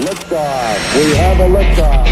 Liftoff. We have a liftoff.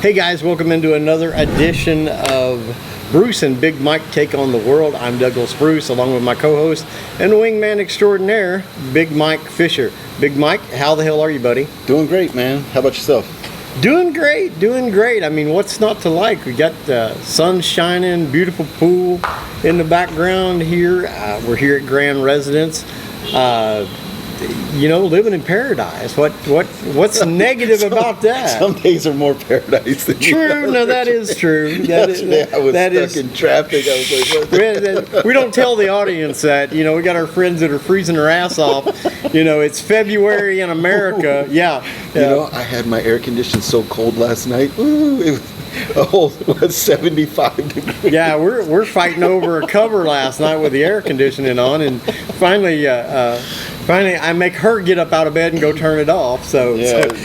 Hey guys, welcome into another edition of Bruce and Big Mike Take on the World. I'm Douglas Bruce, along with my co-host and wingman extraordinaire, Big Mike Fisher. Big Mike, how the hell are you, buddy? Doing great, man. How about yourself? Doing great, doing great. I mean, what's not to like? We got the sun shining, beautiful pool in the background here. We're here at Grand Residence. You know, living in paradise. What's negative about that? Some days are more paradise than true. No, that is true. Yesterday I was stuck in traffic. I was like, we don't tell the audience that. You know, we got our friends that are freezing their ass off. You know, it's February in America. Yeah. You know, I had my air conditioning so cold last night. Ooh, it was a whole 75 degrees. Yeah, we're fighting over a cover last night with the air conditioning on, and finally, I make her get up out of bed and go turn it off. So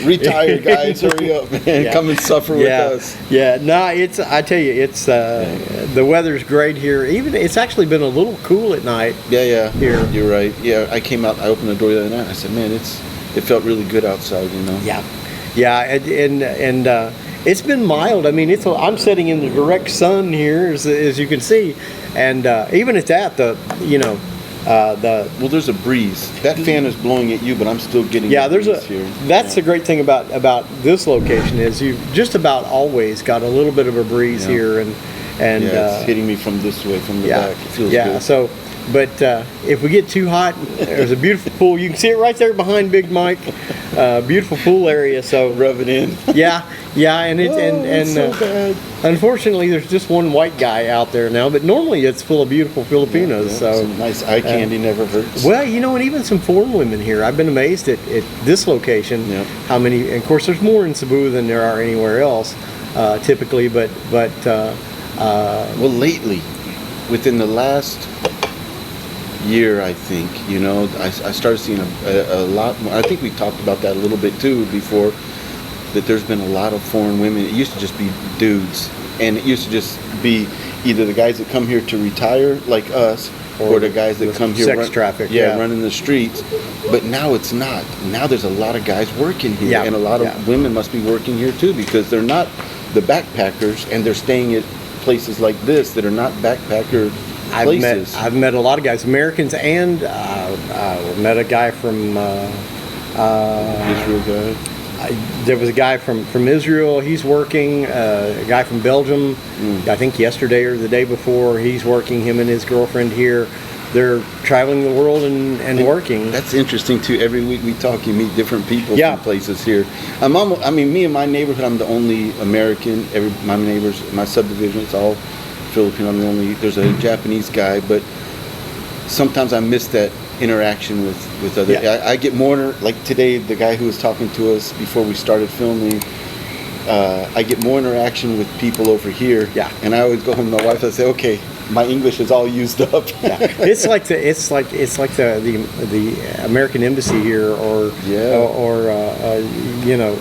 retired guys, hurry up, man! Come and suffer with us. Yeah, no, I tell you, it's the weather's great here. Even it's actually been a little cool at night. Yeah. Here, you're right. Yeah, I came out. I opened the door the other night. I said, man, it felt really good outside. You know. Yeah, and it's been mild. I mean, I'm sitting in the direct sun here, as you can see, and even at that, well, there's a breeze. That fan is blowing at you, but I'm still getting breeze here. That's the great thing about this location is you just about always got a little bit of a breeze here, and it's hitting me from this way, from the back. It feels good. So. But if we get too hot, there's a beautiful pool. You can see it right there behind Big Mike. Beautiful pool area. So rub it in. Yeah, and it's so bad. Unfortunately, there's just one white guy out there now. But normally, it's full of beautiful Filipinos. So some nice eye candy never hurts. Well, you know, and even some foreign women here. I've been amazed at this location. Yep. How many? And of course, there's more in Cebu than there are anywhere else, typically. But well, lately, within the last year, I think, you know, I started seeing a lot more. I think we talked about that a little bit too before, that there's been a lot of foreign women. It used to just be dudes, and it used to just be either the guys that come here to retire like us, or the guys that come here sex traffic, running the streets. But now it's not. Now there's a lot of guys working here, and a lot of women must be working here too, because they're not the backpackers, and they're staying at places like this that are not backpacker places. I've met a lot of guys, Americans, and met a guy from Israel guy. There was a guy from Israel. He's working. A guy from Belgium. I think yesterday or the day before. He's working. Him and his girlfriend here. They're traveling the world and working. That's interesting too. Every week we talk, you meet different people from places here. Me and my neighborhood, I'm the only American. My neighbors, my subdivision, it's all Filipino. I'm the only. There's a Japanese guy, but sometimes I miss that interaction with other. I get more, like today, the guy who was talking to us before we started filming. I get more interaction with people over here. And I always go home to my wife and I say, okay, my English is all used up. It's like the American embassy here, or you know,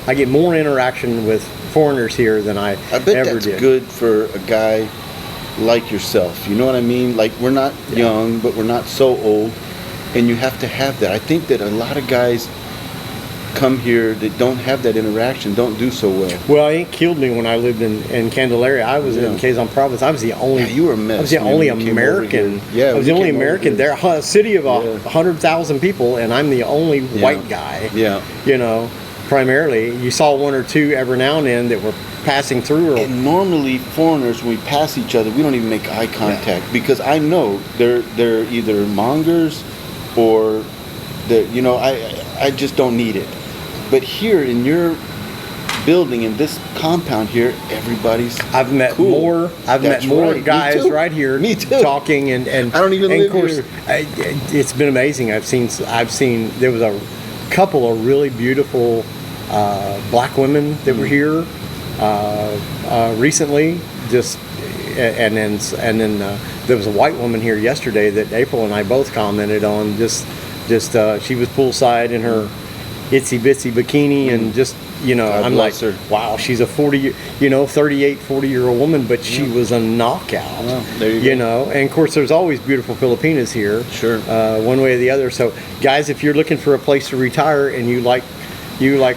I get more interaction with foreigners here than I bet ever that's did. Good for a guy like yourself. You know what I mean? Like, we're not young, but we're not so old, and you have to have that. I think that a lot of guys come here that don't have that interaction don't do so well. Well, it killed me when I lived in Candelaria. I was in Quezon Province. I was the only. You were a mess. I was the only American. I was the only American there. A city of 100,000 people, and I'm the only white guy. Yeah. You know, primarily. You saw one or two every now and then that were passing through. And normally foreigners, when we pass each other, we don't even make eye contact because I know they're either mongers or I just don't need it. But here in your building, in this compound here, every's I've met cool. more. I've met more guys right here. Me too. Talking and I don't even live here. It's been amazing. I've seen. There was a couple of really beautiful black women that were here recently. And then there was a white woman here yesterday that April and I both commented on. She was poolside in her itsy bitsy bikini and just. God I'm like, her. wow, she's a 40-year-old woman, but she was a knockout. Well, there you go. And of course, there's always beautiful Filipinas here. Sure. One way or the other. So, guys, if you're looking for a place to retire and you like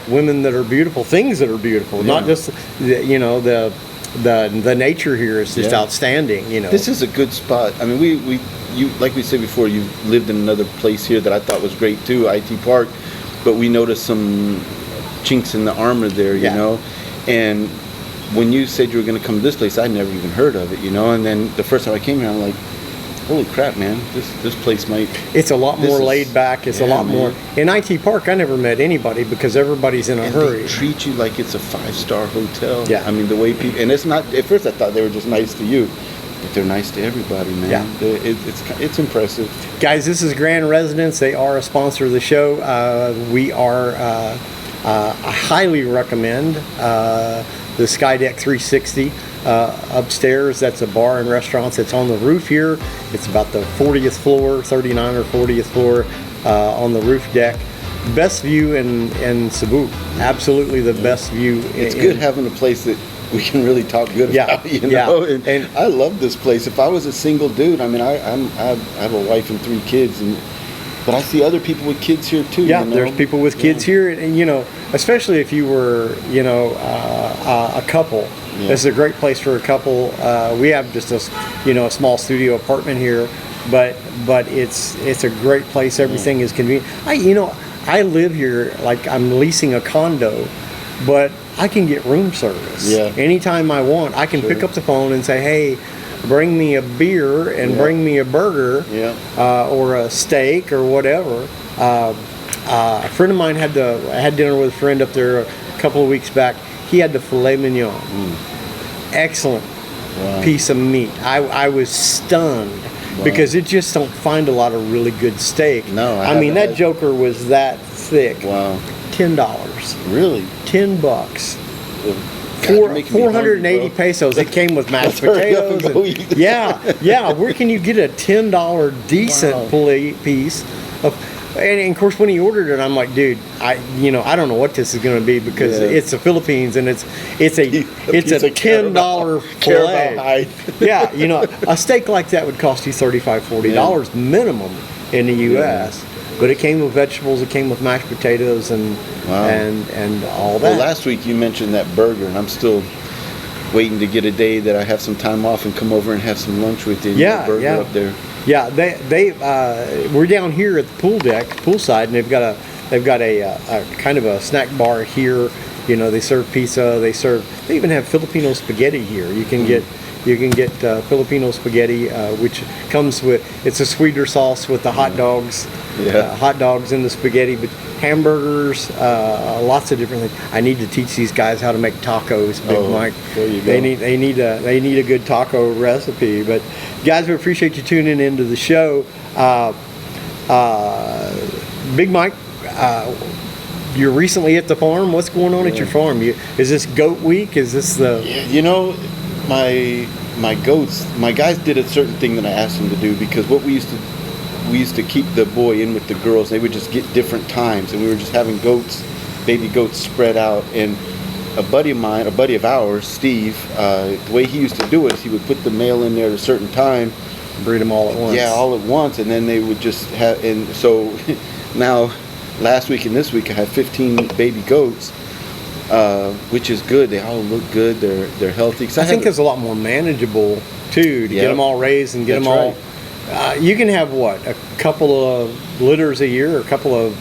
women that are beautiful, things that are beautiful, not just the nature here is just outstanding. This is a good spot. I mean, you like we said before, you lived in another place here that I thought was great too, IT Park, but we noticed some chinks in the armor there, you know. And when you said you were going to come to this place, I'd never even heard of it, And then the first time I came here, I'm like, holy crap, man! This place might. It's a lot more laid back. It's a lot more. In IT Park, I never met anybody because everybody's in a hurry. They treat you like it's a 5-star hotel. Yeah. I mean, the way people, and it's not. At first, I thought they were just nice to you, but they're nice to everybody, man. Yeah. It's impressive. Guys, this is Grand Residence. They are a sponsor of the show. We are. I highly recommend the Skydeck 360 upstairs. That's a bar and restaurant that's on the roof here. It's about the 40th floor, 39 or 40th floor on the roof deck. Best view in Cebu. Absolutely the best view. It's good having a place that we can really talk good about, And I love this place. If I was a single dude, I mean, I have a wife and 3 kids, but I see other people with kids here too. Yeah, there's people with kids here, and especially if you were, a couple. Yeah. This is a great place for a couple. We have just a small studio apartment here, but it's a great place. Everything is convenient. I live here like I'm leasing a condo, but I can get room service. Yeah. Anytime I want, I can pick up the phone and say, hey, bring me a beer and bring me a burger or a steak or whatever. A friend of mine had dinner with a friend up there a couple of weeks back. He had the filet mignon. Excellent piece of meat. I was stunned because it just don't find a lot of really good steak. No, I mean that joker was that thick. Wow. $10. Really? $10. 480 pesos. It came with mashed potatoes. Where can you get a $10 decent piece of? And of course, when he ordered it, I'm like, dude, I don't know what this is going to be because it's the Philippines and it's a $10 fillet. A steak like that would cost you $35-$40 minimum in the U.S. But it came with vegetables. It came with mashed potatoes and all that. Well, last week you mentioned that burger, and I'm still waiting to get a day that I have some time off and come over and have some lunch with you. Burger up there. Yeah, we're down here at the poolside, and they've got a kind of a snack bar here. They serve pizza. They even have Filipino spaghetti here. You can get Filipino spaghetti, which comes with, it's a sweeter sauce with the hot dogs. Hot dogs in the spaghetti, but hamburgers, lots of different things. I need to teach these guys how to make tacos, Big Mike. There you go. They need a good taco recipe. But guys, we appreciate you tuning into the show. Big Mike, you're recently at the farm. What's going on at your farm? Is this goat week? Is this the? My goats. My guys did a certain thing that I asked them to do because what we used to keep the boy in with the girls. They would just get different times, and we were just having baby goats spread out. And a buddy of ours, Steve, the way he used to do it is he would put the male in there at a certain time, breed them all at once. Yeah, all at once, and then they would just have. And so now, last week and this week, I have 15 baby goats, which is good. They all look good. They're healthy. I think it's a lot more manageable too to get them all raised and get them all. You can have a couple of litters a year, or a couple of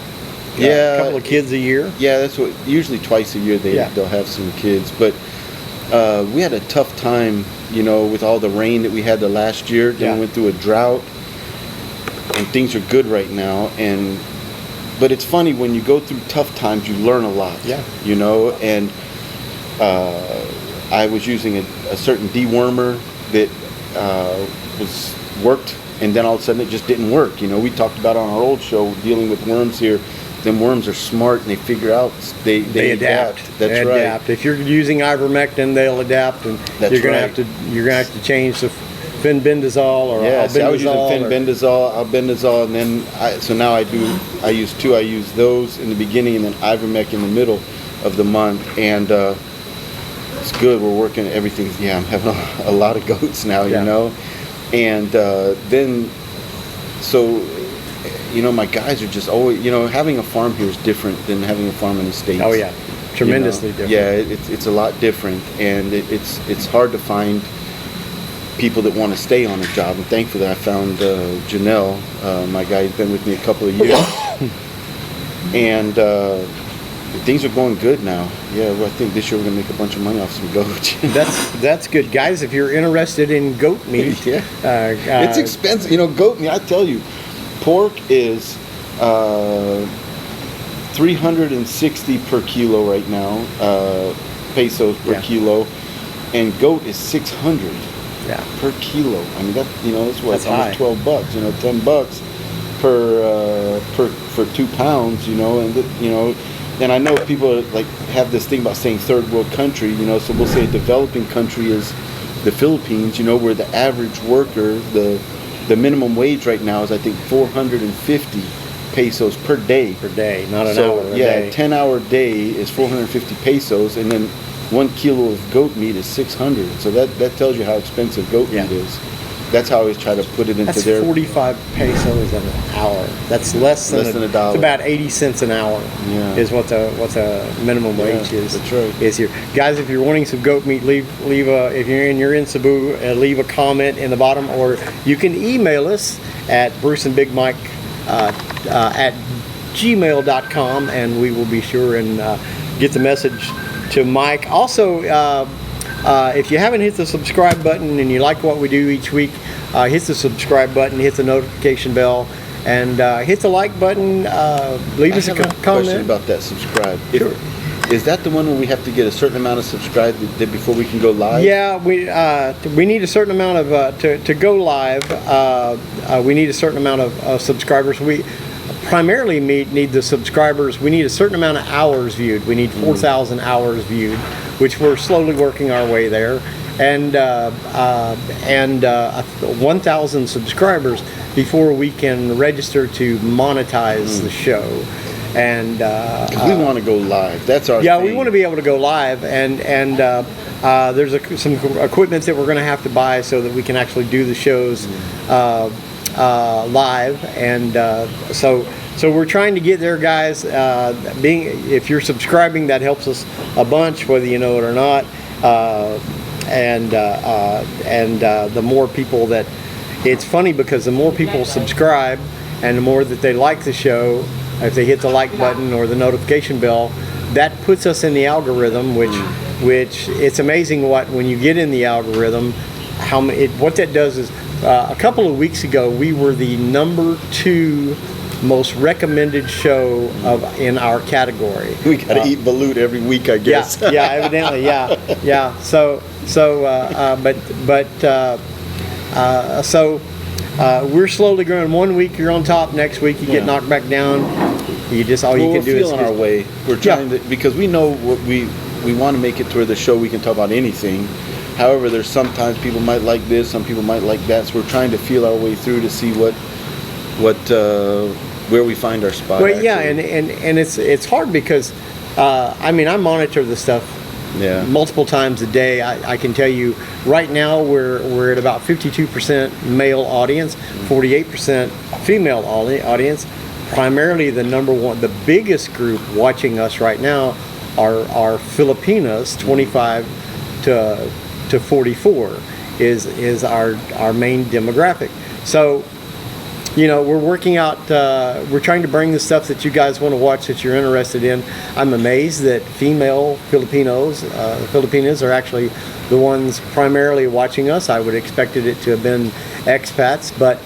Yeah, a couple of kids a year. Yeah, that's what. Usually twice a year they'll have some kids. But we had a tough time, with all the rain that we had the last year. Then we went through a drought, and things are good right now. But it's funny when you go through tough times, you learn a lot. Yeah. And I was using a certain dewormer that worked, and then all of a sudden it just didn't work. We talked about on our old show dealing with worms here. Them worms are smart and they figure out they adapt. That's right. Adapt. If you're using ivermectin, they'll adapt, and you're gonna have to change the fenbendazole or albendazole. I was using fenbendazole, albendazole, and then now I use two. I use those in the beginning and then ivermectin in the middle of the month, and it's good. We're working everything. Yeah, I'm having a lot of goats now, and then so. My guys are just always, having a farm here is different than having a farm in the States. Oh yeah, tremendously different. Yeah, it's a lot different, and it's hard to find people that want to stay on a job. And thankfully, I found Janelle, my guy, who's been with me a couple of years, and things are going good now. Yeah, well, I think this year we're gonna make a bunch of money off some goats. That's good, guys. If you're interested in goat meat, it's expensive. Goat meat. I tell you. Pork is 360 per kilo right now, pesos per kilo, and goat is 600 per kilo. I mean that's almost high. $12. $10 for 2 pounds. And I know people have this thing about saying third world country. So we'll say a developing country is the Philippines. Where the average worker the minimum wage right now is, I think, 450 pesos per day. Per day, not an hour. A 10-hour day is 450 pesos, and then 1 kilo of goat meat is 600. So that tells you how expensive goat meat is. That's how I always try to put it into their... That's 45 pesos an hour. That's less than $1. It's about 80 cents an hour is what the minimum wage is. That's right. Is here. Guys, if you're wanting some goat meat, leave if you're in Cebu, leave a comment in the bottom, or you can email us at bruceandbigmike at gmail.com, and we will be sure and get the message to Mike. Also, if you haven't hit the subscribe button and you like what we do each week, hit the subscribe button, hit the notification bell, and hit the like button. Leave us a comment. Question about that subscribe. Sure. Is that the one where we have to get a certain amount of subscribers before we can go live? Yeah, we need a certain amount of to go live. We need a certain amount of subscribers. We primarily need the subscribers. We need a certain amount of hours viewed. We need 4,000 hours viewed, which we're slowly working our way there, and 1,000 subscribers before we can register to monetize the show. And we want to go live. That's our thing. We want to be able to go live, and there's some equipment that we're going to have to buy so that we can actually do the shows live, and so we're trying to get there, guys. If you're subscribing, that helps us a bunch, whether you know it or not. The more people that, it's funny because the more people subscribe and the more that they like the show, if they hit the like button or the notification bell, that puts us in the algorithm, which it's amazing when you get in the algorithm, what that does is, a couple of weeks ago, we were the number 2 most recommended show in our category. We got to eat balut every week, I guess. Yeah, evidently, yeah. So we're slowly growing. 1 week you're on top, next week you get knocked back down. You can do is on our way. We're trying to, because we know what we want to make it to where the show we can talk about anything. However, there's sometimes people might like this, some people might like that. So we're trying to feel our way through to see where we find our spot. Well, yeah, and it's hard because I monitor the stuff multiple times a day. I can tell you right now we're at about 52% male audience, 48% female audience. Primarily the biggest group watching us right now are Filipinas, 25 to 44 is our main demographic. So we're working out, we're trying to bring the stuff that you guys want to watch, that you're interested in. I'm amazed that female Filipinas are actually the ones primarily watching us. I would have expected it to have been expats, but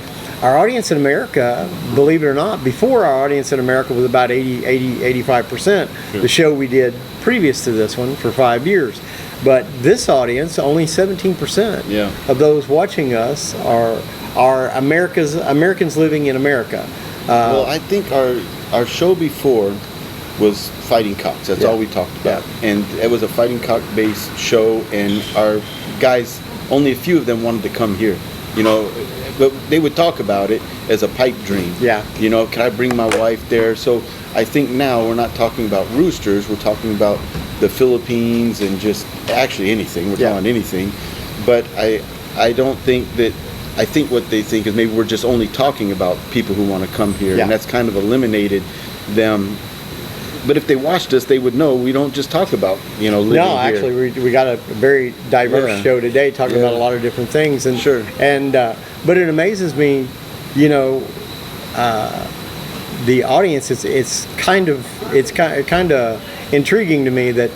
our audience in America, believe it or not, before our audience in America was about 85%, the show we did previous to this one for 5 years. But this audience, only 17% of those watching us are Americans living in America. Well, I think our show before was fighting cocks. That's all we talked about. And it was a fighting cock based show, and our guys, only a few of them wanted to come here. But they would talk about it as a pipe dream. Can I bring my wife there? So I think now we're not talking about roosters. We're talking about the Philippines and just actually anything. We're talking anything. But I don't think that. I think what they think is maybe we're just only talking about people who want to come here, and that's kind of eliminated them. But if they watched us, they would know we don't just talk about living here. No, actually, we got a very diverse show today, talking about a lot of different things. And but it amazes me, the audience. It's kind of intriguing to me that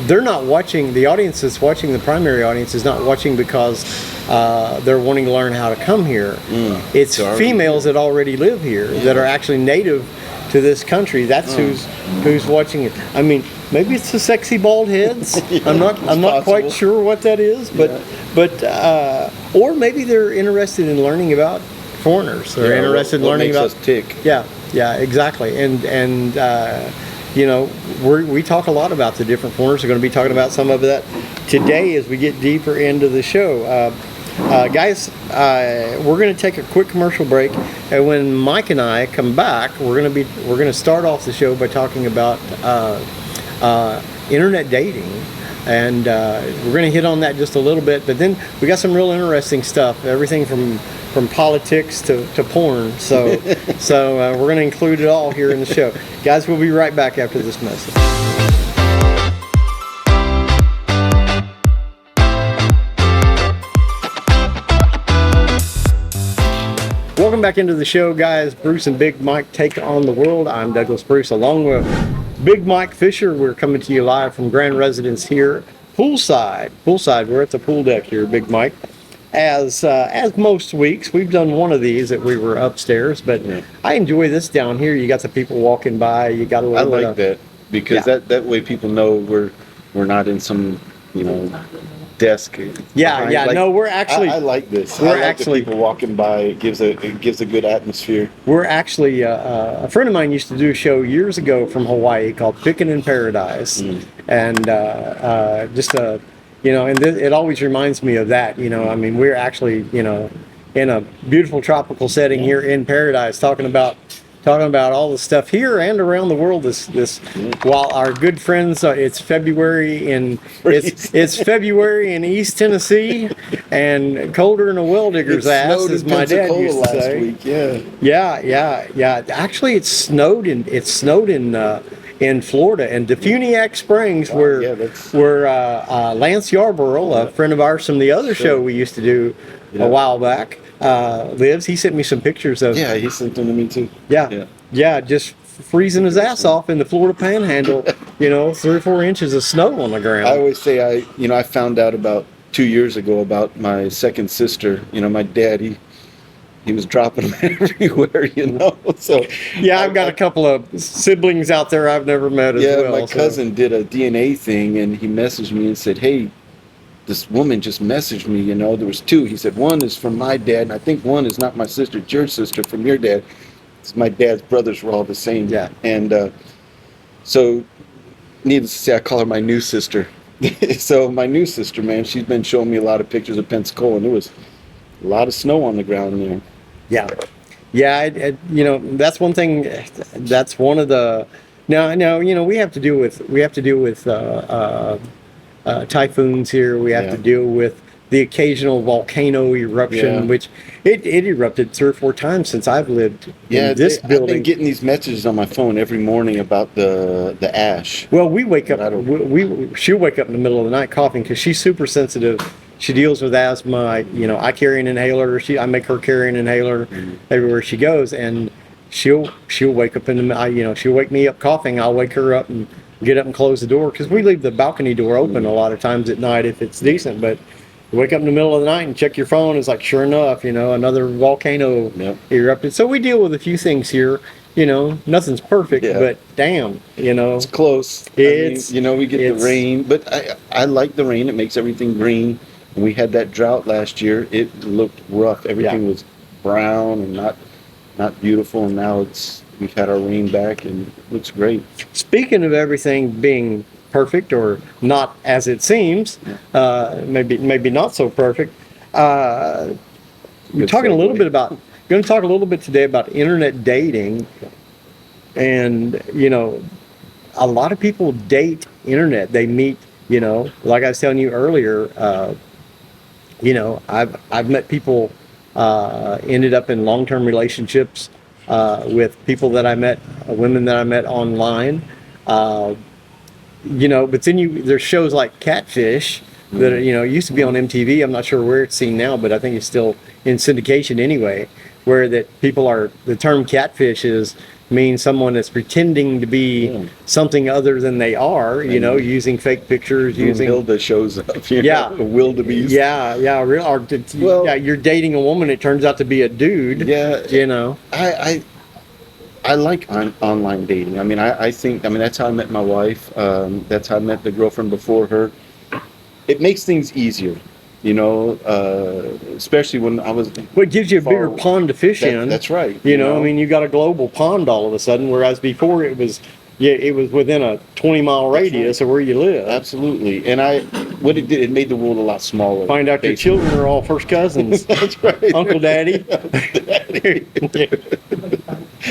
they're not watching. The audience that's watching, the primary audience, is not watching because they're wanting to learn how to come here. It's females that already live here that are actually native to this country. That's who's watching it. I mean, maybe it's the sexy bald heads. I'm not quite sure what that is, but or maybe they're interested in learning about foreigners. They're interested in learning about us tick. Yeah, exactly. And we talk a lot about the different foreigners. We're going to be talking about some of that today as we get deeper into the show. Guys, we're going to take a quick commercial break, and when Mike and I come back, we're going to start off the show by talking about internet dating, and we're going to hit on that just a little bit. But then we got some real interesting stuff, everything from politics to porn. So we're going to include it all here in the show. Guys, we'll be right back after this message. Welcome back into the show, guys. Bruce and Big Mike take on the world. I'm Douglas Bruce, along with Big Mike Fisher. We're coming to you live from Grand Residence here, poolside. We're at the pool deck here, Big Mike. As most weeks, we've done one of these that we were upstairs, but I enjoy this down here. You got the people walking by. You got a little. I like that because that way people know we're not in some desk. No, we're actually. I like this. We're like actually the people walking by. It gives a good atmosphere. We're actually a friend of mine used to do a show years ago from Hawaii called Pickin' in Paradise, and it always reminds me of that. I mean, we're actually in a beautiful tropical setting here in paradise, talking about all the stuff here and around the world. While our good friends, it's February in East Tennessee, and colder than a well digger's ass, as my dad used to say. Week, Yeah. Actually, it snowed in Florida, and Defuniak Springs, where Lance Yarborough, a friend of ours from the other show we used to do a while back, lives. He sent me some pictures of. Yeah, he sent them to me too. Yeah, just freezing his ass off in the Florida Panhandle. 3 or 4 inches of snow on the ground. I always say I found out about 2 years ago about my second sister. My dad, he was dropping them everywhere, So I've got a couple of siblings out there I've never met as well. Yeah, my cousin did a DNA thing, and he messaged me and said, "Hey, this woman just messaged me. There was 2." He said, "One is from my dad, and I think one is not my sister, it's your sister from your dad." It's my dad's brothers were all the same. Yeah. And so, needless to say, I call her my new sister. So my new sister, man, she's been showing me a lot of pictures of Pensacola, and there was a lot of snow on the ground there. Yeah. That's one thing. That's one of the. Now, we have to deal with typhoons here. We have to deal with the occasional volcano eruption, which it erupted 3 or 4 times since I've lived in this building. I've been getting these messages on my phone every morning about the ash. Well, we wake up. She'll wake up in the middle of the night coughing because she's super sensitive. she deals with asthma. I carry an inhaler. I make her carry an inhaler everywhere she goes, and she'll wake up she'll wake me up coughing. I'll wake her up and get up and close the door, because we leave the balcony door open a lot of times at night if it's decent. But you wake up in the middle of the night and check your phone, it's like, sure enough, another volcano erupted. So we deal with a few things here. Nothing's perfect, but damn, it's close. We get the rain, but I like the rain. It makes everything green. When we had that drought last year, it looked rough. Everything was brown and not beautiful, and now we've had our rain back and it looks great. Speaking of everything being perfect, or not as it seems, maybe not so perfect, we're talking a little bit about going to talk a little bit today about internet dating. And a lot of people date internet. They meet, like I was telling you earlier, I've met people, ended up in long-term relationships with people that I met, women that I met online. But then there's shows like Catfish that used to be on MTV. I'm not sure where it's seen now, but I think it's still in syndication anyway. Where the term catfish means someone that's pretending to be something other than they are, using fake pictures, using Hilda shows up, wildebeest. You're dating a woman, it turns out to be a dude. I like online dating. I think that's how I met my wife. That's how I met the girlfriend before her. It makes things easier. Especially when I was. Well, it gives you a bigger pond to fish in. That's right. You got a global pond all of a sudden, whereas before it was within a 20-mile radius of where you live. Absolutely. And what it did, it made the world a lot smaller. Find out your children are all first cousins. That's right. Uncle Daddy.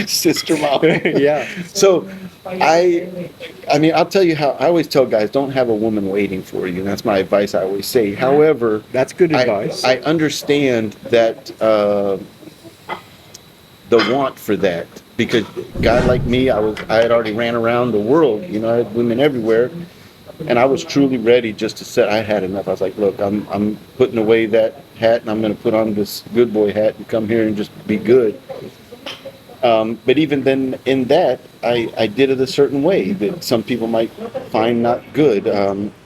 Sister mom. Yeah. So I'll tell you how I always tell guys, don't have a woman waiting for you. And that's my advice I always say. However, that's good advice. I understand that the want for that, because a guy like me, I had already ran around the world. I had women everywhere, and I was truly ready just to set. I had enough. I was like, look, I'm putting away that hat, and I'm going to put on this good boy hat and come here and just be good. But even then, in that, I did it a certain way that some people might find not good.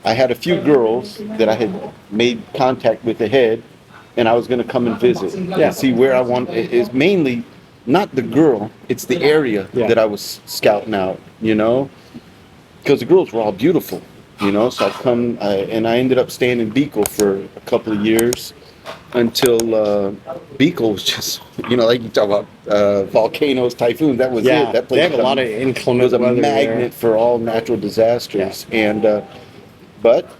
I had a few girls that I had made contact with ahead, and I was going to come and visit and see where I want. Is mainly not the girl; it's the area that I was scouting out. Because the girls were all beautiful. So I'd come, and I ended up staying in Beagle for a couple of years. Until Beagle was just, like you talk about volcanoes, typhoons. That was it. That place they have a lot of inclement weather. It was a magnet for all natural disasters. And but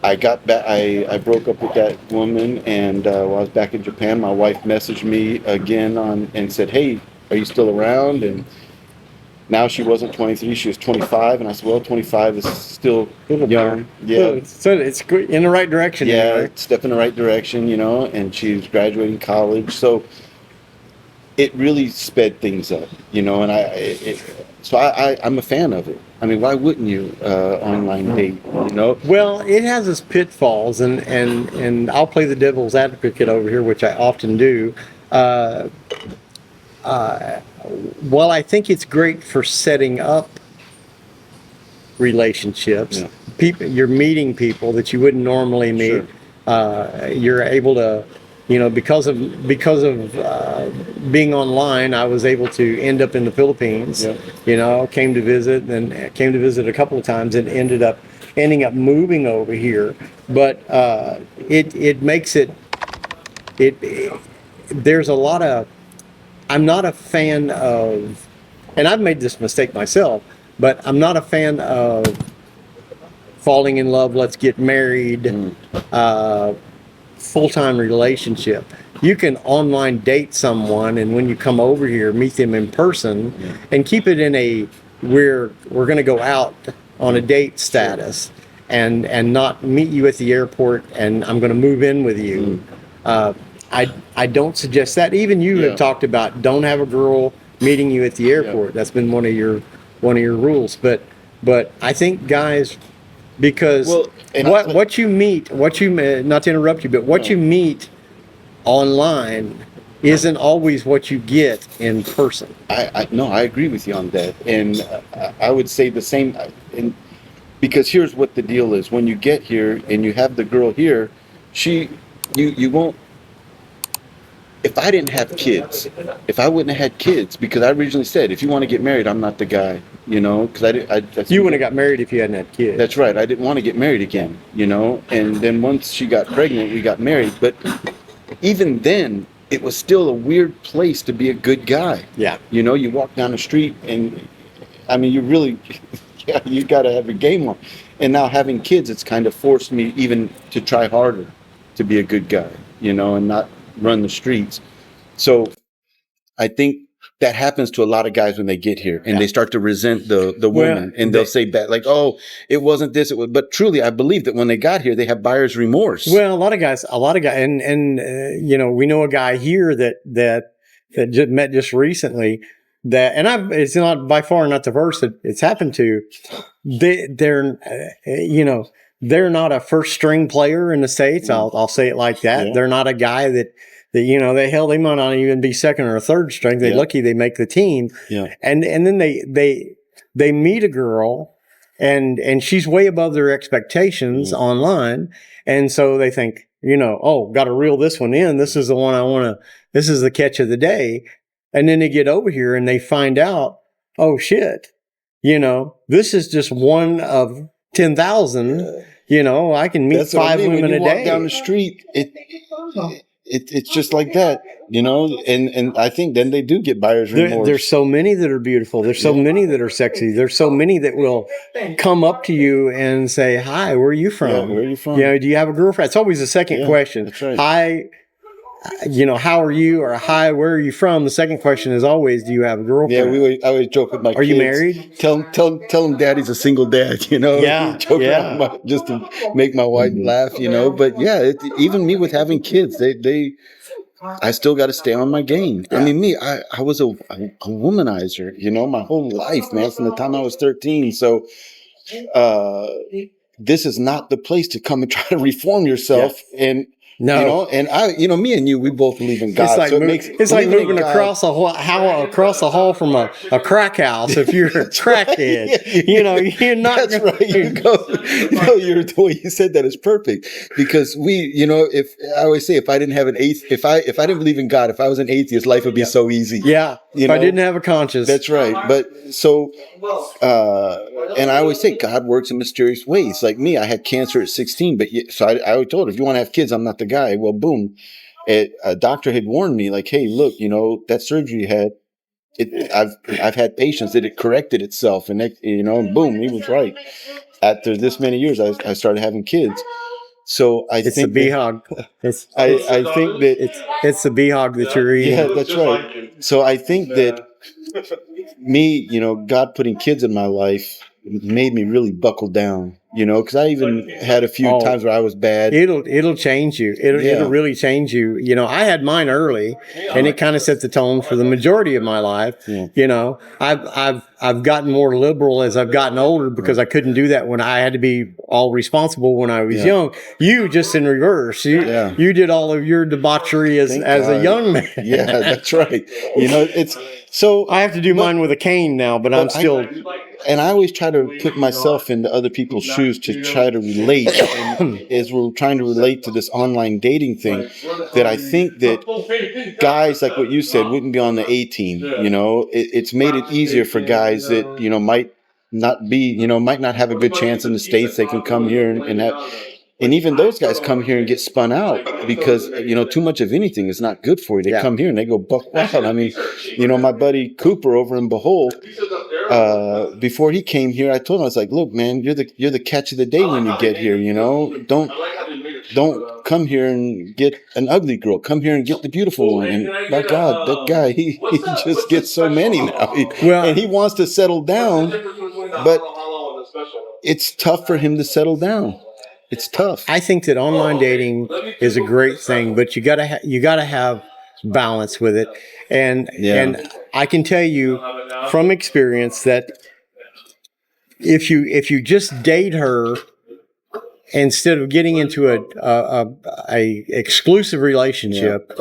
I got back. I broke up with that woman, and while I was back in Japan, my wife messaged me again and said, "Hey, are you still around?" And now she wasn't 23, she was 25, and I said, well, 25 is still young. Yeah. So it's in the right direction. Yeah, anyway. Step in the right direction, and she's graduating college. So it really sped things up, and I'm a fan of it. Why wouldn't you online date, Well, it has its pitfalls, and I'll play the devil's advocate over here, which I often do. While I think it's great for setting up relationships, you're meeting people that you wouldn't normally meet. Sure. You're able to, because of being online, I was able to end up in the Philippines. Came to visit a couple of times, and ending up moving over here. But it makes it. There's a lot of. I'm not a fan of, and I've made this mistake myself, but I'm not a fan of falling in love, let's get married, full-time relationship. You can online date someone, and when you come over here, meet them in person, and keep it in we're going to go out on a date status, and not meet you at the airport, and I'm going to move in with you. I don't suggest that. Even you have talked about don't have a girl meeting you at the airport. That's been one of your rules. But I think guys because Well, and what you meet, not to interrupt you, but what you meet online isn't always what you get in person. no, I agree with you on that, and I would say the same. And because here's what the deal is: when you get here and you have the girl here, she, you won't. If I didn't have kids, if I wouldn't have had kids, because I originally said, if you want to get married, I'm not the guy, you know, because You wouldn't have got married if you hadn't had kids. That's right. I didn't want to get married again, you know, and then once she got pregnant, we got married. But even then, it was still a weird place to be a good guy. Yeah. You know, you walk down the street and, I mean, you really, yeah, you got to have your game on. And now having kids, it's kind of forced me even to try harder to be a good guy, you know, and not run the streets. So I think that happens to a lot of guys when they get here and they start to resent the woman, and they'll say bad, like, oh, it wasn't this, it was, but truly, I believe that when they got here, they have buyer's remorse. Well, a lot of guys, and you know, we know a guy here that just met just recently it's not by far not the first that it's happened to. They're you know, they're not a first string player in the States. I'll say it like that. Yeah. They're not a guy that you know, they might not even be second or third string. They're lucky they make the team. Yeah. And then they meet a girl and she's way above their expectations online. And so they think, you know, oh, got to reel this one in. This is the one this is the catch of the day. And then they get over here and they find out, oh shit, you know, this is just one of 10,000. You know, I can meet 5 women a day. Walk down the street, it's just like that, you know, and I think then they do get buyer's remorse. There's so many that are beautiful. There's so many that are sexy. There's so many that will come up to you and say, hi, where are you from? Yeah, where are you from? You know, do you have a girlfriend? It's always the second question. That's right. Hi, you know, how are you? Or hi, where are you from? The second question is always, do you have a girlfriend? Yeah, I always joke with my kids. Are you married? Tell them daddy's a single dad, you know? Yeah, just to make my wife laugh, you know? But yeah, even me with having kids, I still got to stay on my game. Yeah. I mean, I was a womanizer, you know, my whole life, man, from the time I was 13. So this is not the place to come and try to reform yourself. And no, you know, and me and you, we both believe in God. It's like moving across the hall from a crack house. If you're a crackhead, you know, you're not. That's right. You go. The way you said that is perfect, because you know, if I always say, if I didn't have if I didn't believe in God, if I was an atheist, life would be so easy. Yeah. If I didn't have a conscience. That's right. But so, and I always say God works in mysterious ways. Like me, I had cancer at 16, but so I always told her, if you want to have kids, I'm not the guy. Well, boom. A doctor had warned me, like, hey, look, you know, that surgery you had, I've had patients that it corrected itself, and you know, and boom, he was right. After this many years, I started having kids. So I think it's the BHOG. I think that it's the BHOG that you're eating. Yeah, that's right. So I think that me, you know, God putting kids in my life made me really buckle down, you know, because I even had a few times where I was bad. It'll change you. It'll really change you. You know, I had mine early, and it kind of set the tone for the majority of my life. Yeah. You know, I've gotten more liberal as I've gotten older, because I couldn't do that when I had to be all responsible when I was young. You just in reverse. You did all of your debauchery as a young man. Yeah, that's right. You know, it's so I have to do mine with a cane now, but I'm still. And I always try to put myself into other people's shoes to try to relate. And as we're trying to relate to this online dating thing, that I think that guys, like what you said, wouldn't be on the A team. You know, it's made it easier for guys that, you know, might not have a good chance in the States. They can come here and have. And even those guys come here and get spun out because, you know, too much of anything is not good for you. They come here and they go buck wild. I mean, you know, my buddy Cooper over in Behold, before he came here, I told him, I was like, look, man, you're the catch of the day when you get here, you know. Don't come here and get an ugly girl. Come here and get the beautiful one. And my God, that guy, he just gets so many now. And he wants to settle down, but it's tough for him to settle down. It's tough. I think that online and is a great thing, but you gotta have balance with it. And I can tell you from experience that if you just date her instead of getting into a exclusive relationship,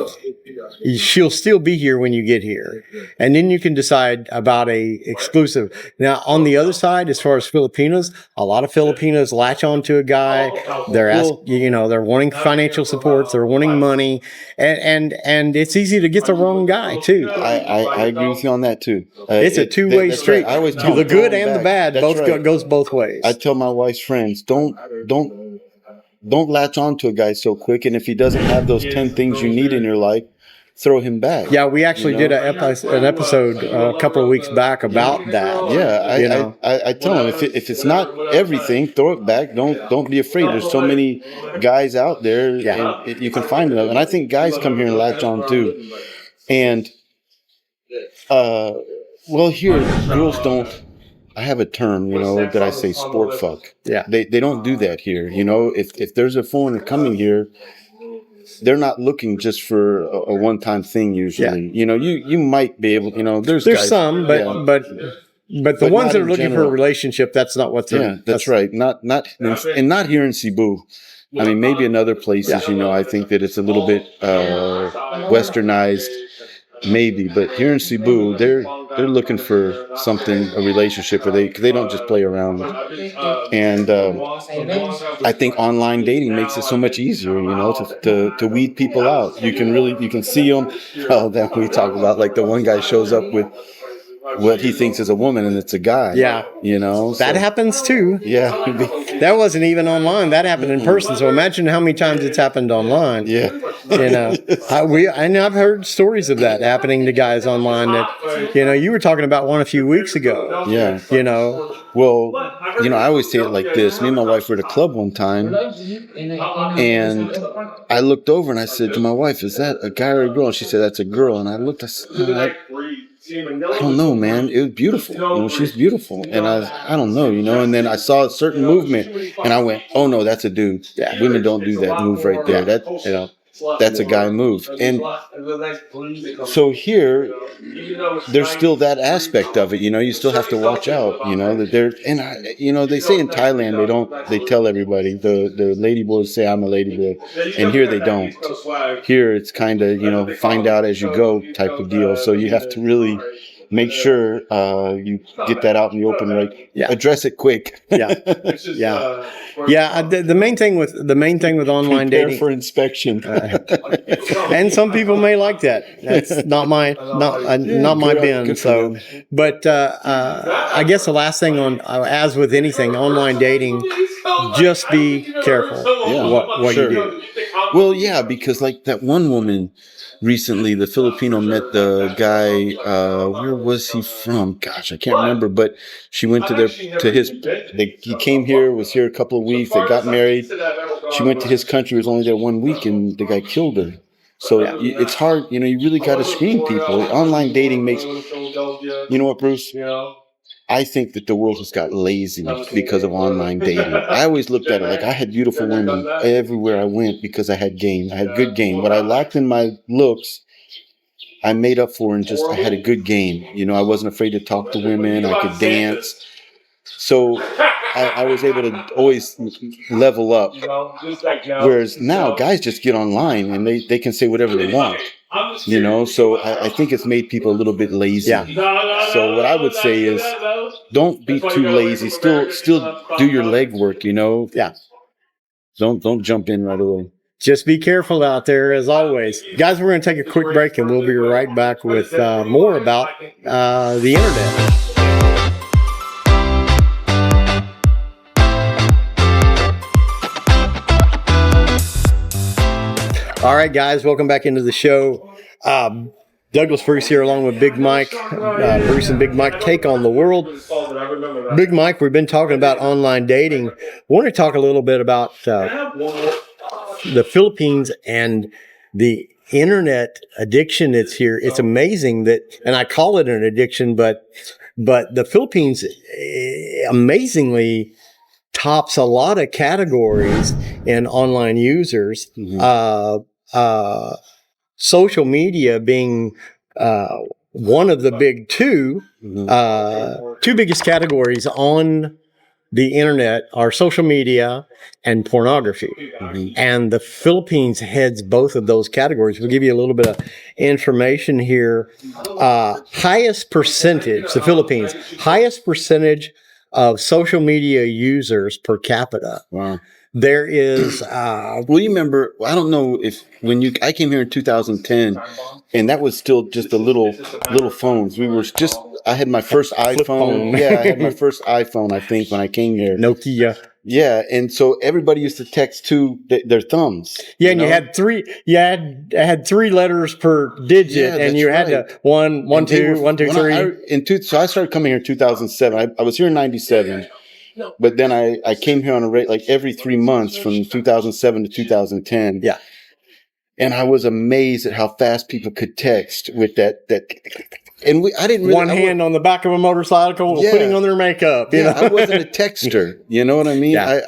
she'll still be here when you get here, and then you can decide about a exclusive. Now, on the other side, as far as Filipinos, a lot of Filipinos latch on to a guy. They're they're wanting financial supports, they're wanting money, and it's easy to get the wrong guy too. I agree with you on that too. It's a two-way street. Right. I always tell the good and the bad goes both ways. I tell my wife's friends, don't latch on to a guy so quick, and if he doesn't have those 10 things you need in your life, throw him back. Yeah, we actually did an episode a couple of weeks back about that. Yeah, I tell them if it's not everything, throw it back. Don't be afraid. There's so many guys out there, and you can find them. And I think guys come here and latch on too. And well, here girls don't. I have a term, that I say sport fuck. Yeah, they don't do that here. If there's a foreigner coming here, they're not looking just for a one-time thing usually. You might be able, there's guys, some, but the ones that are looking for a relationship, that's not what they're. Yeah, that's right. Not here in Cebu. I mean, maybe in other places, I think that it's a little bit westernized, maybe, but here in Cebu, they're looking for something, a relationship where they don't just play around. And I think online dating makes it so much easier, to weed people out. You can see them. Oh, then we talk about like the one guy shows up with what he thinks is a woman and it's a guy. Yeah. That happens too. Yeah. That wasn't even online. That happened in person. So imagine how many times it's happened online. Yeah. I've heard stories of that happening to guys online that, you were talking about one a few weeks ago. Yeah. Well, I always say it like this. Me and my wife were at a club one time, and I looked over and I said to my wife, "Is that a guy or a girl?" And she said, "That's a girl." And I looked, I said, I don't know, man. It was beautiful. She's beautiful. And I don't know, And then I saw a certain movement and I went, oh no, that's a dude. Yeah, women don't do that move right there. That's a guy move. And so here, there's still that aspect of it, You still have to watch out, that they say in Thailand, they tell everybody, the lady boys say I'm a lady boy, and here they don't. Here it's kind of, find out as you go type of deal. So you have to really make sure you get that out in the open, right? Yeah. Address it quick. Yeah. The main thing with online Prepare dating for inspection. And some people may like that. That's not my bin. So, but I guess the last thing as with anything, online dating, just be careful. What you do. Well, yeah, because like that one woman recently, the Filipino met the guy. Where was he from? Gosh, I can't remember. But she went he came here, was here a couple of weeks. They got married. She went to his country. Was only there 1 week, and the guy killed her. So it's hard. You really got to screen people. Online dating makes. You know what, Bruce? I think that the world has got lazy because of online dating. I always looked at it like I had beautiful women everywhere I went because I had game. I had good game. What I lacked in my looks, I made up for and I had a good game. I wasn't afraid to talk to women. I could dance. So I was able to always level up. Whereas now guys just get online and they can say whatever they want. So I think it's made people a little bit lazy. Yeah. So what I would say is don't be too lazy. Still do your legwork, Yeah. Don't jump in right away. Just be careful out there, as always. Guys, we're going to take a quick break, and we'll be right back with more about the internet. All right, guys, welcome back into the show. Douglas Bruce here along with Big Mike. Bruce and Big Mike take on the world. Big Mike, we've been talking about online dating. I want to talk a little bit about the Philippines and the internet addiction that's here. It's amazing that, and I call it an addiction, but the Philippines amazingly tops a lot of categories in online users. Mm-hmm. Social media being one of the big two biggest categories on the internet are social media and pornography. And the Philippines heads both of those categories. We'll give you a little bit of information here. Highest percentage, the Philippines, highest percentage of social media users per capita. Wow. There is. Well, you remember? I don't know if I came here in 2010, and that was still just the little phones. We were just. I had my first iPhone. Yeah, I had my first iPhone. I think when I came here, Nokia. Yeah, and so everybody used to text to their thumbs. Yeah, and you had three. You had 3 letters per digit, and you had to one, two, 1, 2, 3. So I started coming here in 2007. I was here in '97. But then I came here on a rate like every 3 months from 2007 to 2010. Yeah. And I was amazed at how fast people could text with that. And I didn't really. One hand on the back of a motorcycle, putting on their makeup. You know? I wasn't a texter. You know what I mean? Yeah.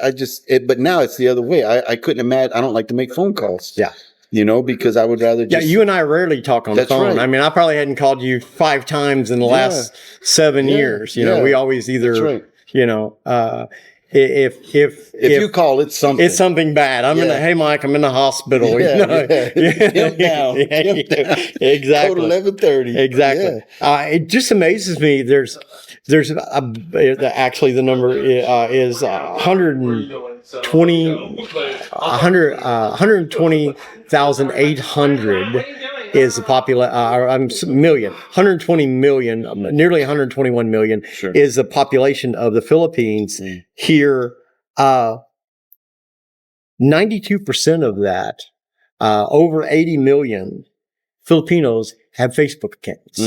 But now it's the other way. I couldn't imagine. I don't like to make phone calls. Yeah. You know, because I would rather just. Yeah, you and I rarely talk on the phone. Right. I mean, I probably hadn't called you 5 times in the last 7 years. You know, we always either, you know, if you call, it's something. It's something bad. Hey Mike, I'm in the hospital. You know? Jump down. Exactly. Code 1130. Exactly. It just amazes me. There's actually the number is 120,800 is the million. 120 million, nearly 121 million is the population of the Philippines. Here. 92% of that, over 80 million Filipinos have Facebook accounts.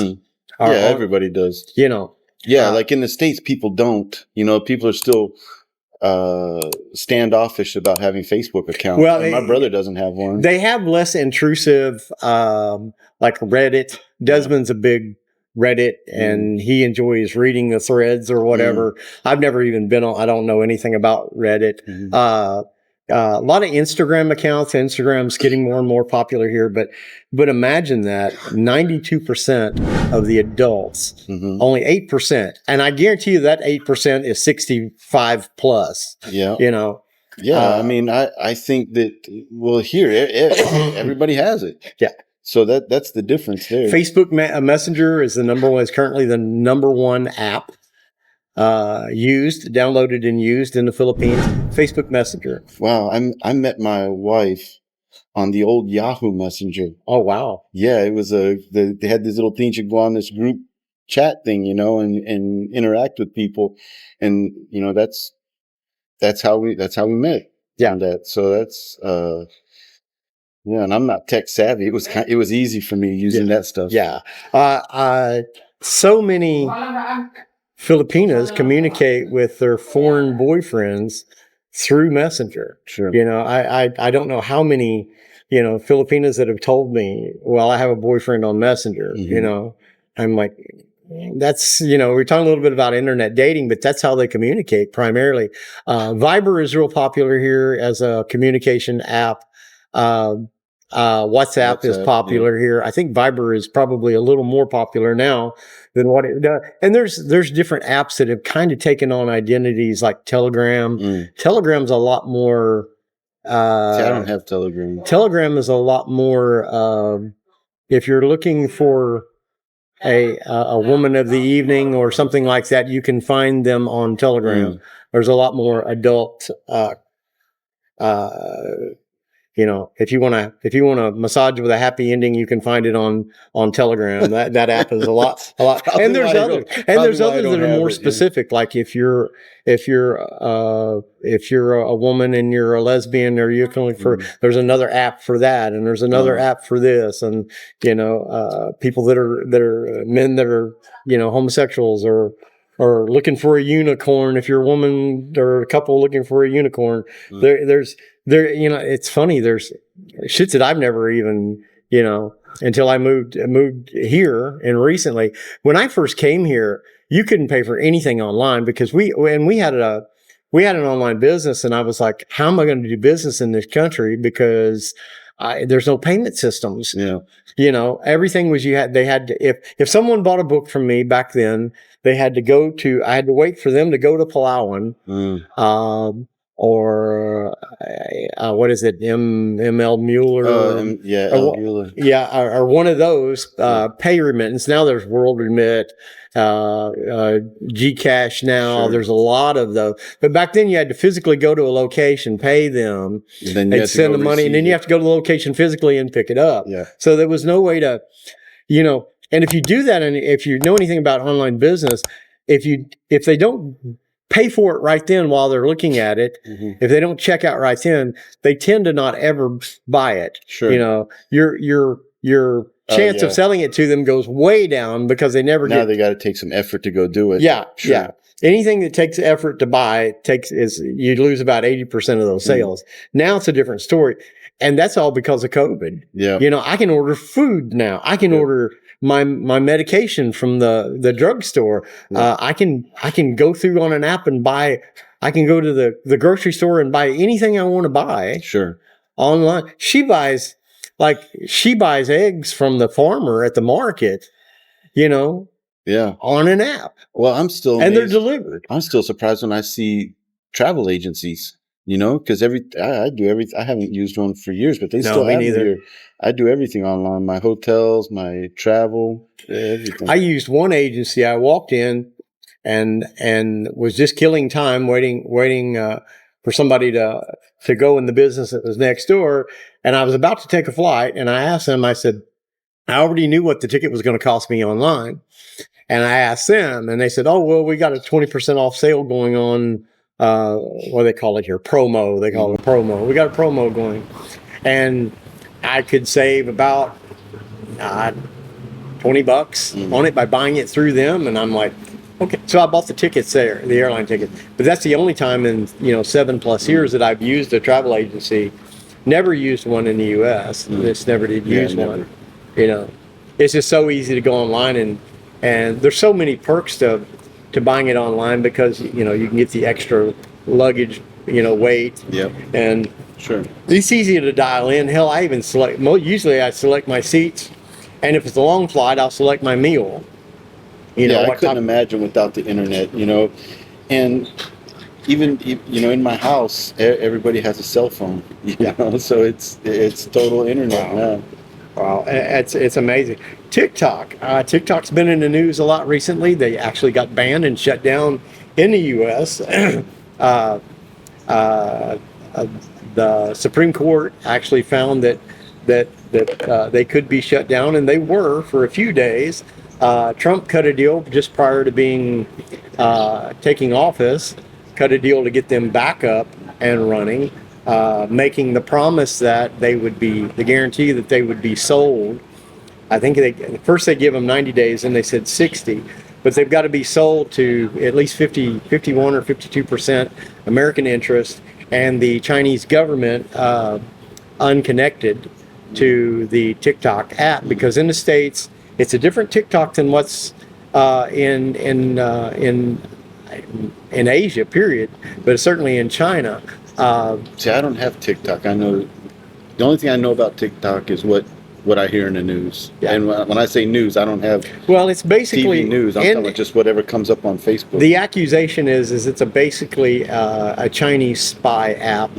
Everybody does. You know. Yeah, like in the States, people don't. You know, people are still standoffish about having Facebook accounts. Well, my brother doesn't have one. They have less intrusive, like Reddit. Desmond's a big Reddit, and he enjoys reading the threads or whatever. I've never even been on. I don't know anything about Reddit. A lot of Instagram accounts. Instagram's getting more and more popular here, but imagine that 92% of the adults, only 8%, and I guarantee you that 8% is 65 plus. Yeah, you know. Yeah, I mean, I think that here everybody has it. Yeah. So that's the difference there. Facebook Messenger is currently the number 1 app downloaded and used in the Philippines. Facebook Messenger. Wow, I met my wife on the old Yahoo Messenger. Oh wow. Yeah, it was they had this little thing, you go on this group chat thing, you know, and interact with people, and you know that's how we met. Yeah. On that. So that's yeah, and I'm not tech savvy. It was easy for me using that stuff. Yeah. So many Filipinas communicate with their foreign boyfriends through Messenger. Sure. You know, I don't know how many, you know, Filipinas that have told me, well, I have a boyfriend on Messenger. You know, I'm like, that's, you know, we're talking a little bit about internet dating, but that's how they communicate primarily. Viber is real popular here as a communication app. WhatsApp is popular here. I think Viber is probably a little more popular now than what it does. And there's different apps that have kind of taken on identities like Telegram. Telegram's a lot more. See, I don't have Telegram. Telegram is a lot more. If you're looking for a woman of the evening or something like that, you can find them on Telegram. There's a lot more adult. You know, if you want to massage with a happy ending, you can find it on Telegram. That app is a lot. And there's others that are more specific. Like if you're a woman and you're a lesbian, or you're looking for, there's another app for that, and there's another app for this, and you know, people that are men that are, you know, homosexuals or looking for a unicorn. If you're a woman or a couple looking for a unicorn, there's you know, it's funny. There's shits that I've never even, you know, until I moved here. And recently, when I first came here, you couldn't pay for anything online because we had an online business, and I was like, how am I going to do business in this country? Because there's no payment systems. Yeah. You know, everything was they had to, if someone bought a book from me back then, they had to I had to wait for them to go to Palawan, or what is it, ML Mueller? Or one of those pay remittance. Now there's World Remit, Gcash now. There's a lot of those. But back then you had to physically go to a location, pay them, they'd send the money, and then you have to go to the location physically and pick it up. Yeah. So there was no way to, you know, and if you do that, and if you know anything about online business, if they don't pay for it right then while they're looking at it, if they don't check out right then, they tend to not ever buy it. Sure. You know, your chance of selling it to them goes way down because they never Now they got to take some effort to go do it. Yeah. Sure. Yeah. Anything that takes effort to buy you lose about 80% of those sales. Now it's a different story. And that's all because of COVID. Yeah. You know, I can order food now. I can order my medication from the drugstore. I can go through on an app and buy. I can go to the grocery store and buy anything I want to buy. Sure. Online. She buys eggs from the farmer at the market, you know. Yeah. On an app. Well, I'm still amazed. And they're delivered. I'm still surprised when I see travel agencies. You know, because I do everything. I haven't used one for years, but they still have me here. I do everything online: my hotels, my travel, everything. I used one agency. I walked in and was just killing time waiting for somebody to go in the business that was next door. And I was about to take a flight, and I asked them. I said, I already knew what the ticket was going to cost me online, and I asked them, and they said, "Oh, well, we got a 20% off sale going on." What do they call it here? Promo. They call it promo. We got a promo going, and I could save about $20 on it by buying it through them. And I'm like, okay. So I bought the tickets there, the airline ticket. But that's the only time in 7+ years that I've used a travel agency. Never used one in the U.S. Just never did use one. You know, it's just so easy to go online, and there's so many perks to buying it online because you can get the extra luggage, weight. Yep. And sure, it's easy to dial in. Hell, I even usually I select my seats, and if it's a long flight, I'll select my meal. I couldn't imagine without the internet. And even in my house, everybody has a cell phone. So it's total internet now. Wow, it's amazing. TikTok's been in the news a lot recently. They actually got banned and shut down in the U.S. The Supreme Court actually found that they could be shut down, and they were for a few days. Trump cut a deal just prior to taking office, cut a deal to get them back up and running. Making the promise that the guarantee that they would be sold. I think first they give them 90 days, and they said 60, but they've got to be sold to at least 51 or 52% American interest, and the Chinese government unconnected to the TikTok app, because in the States it's a different TikTok than what's in Asia, period, but certainly in China. See, I don't have TikTok. I know the only thing I know about TikTok is what I hear in the news. Yeah. And when I say news, I don't have it's basically TV news. I'm talking about just whatever comes up on Facebook. The accusation is it's basically a Chinese spy app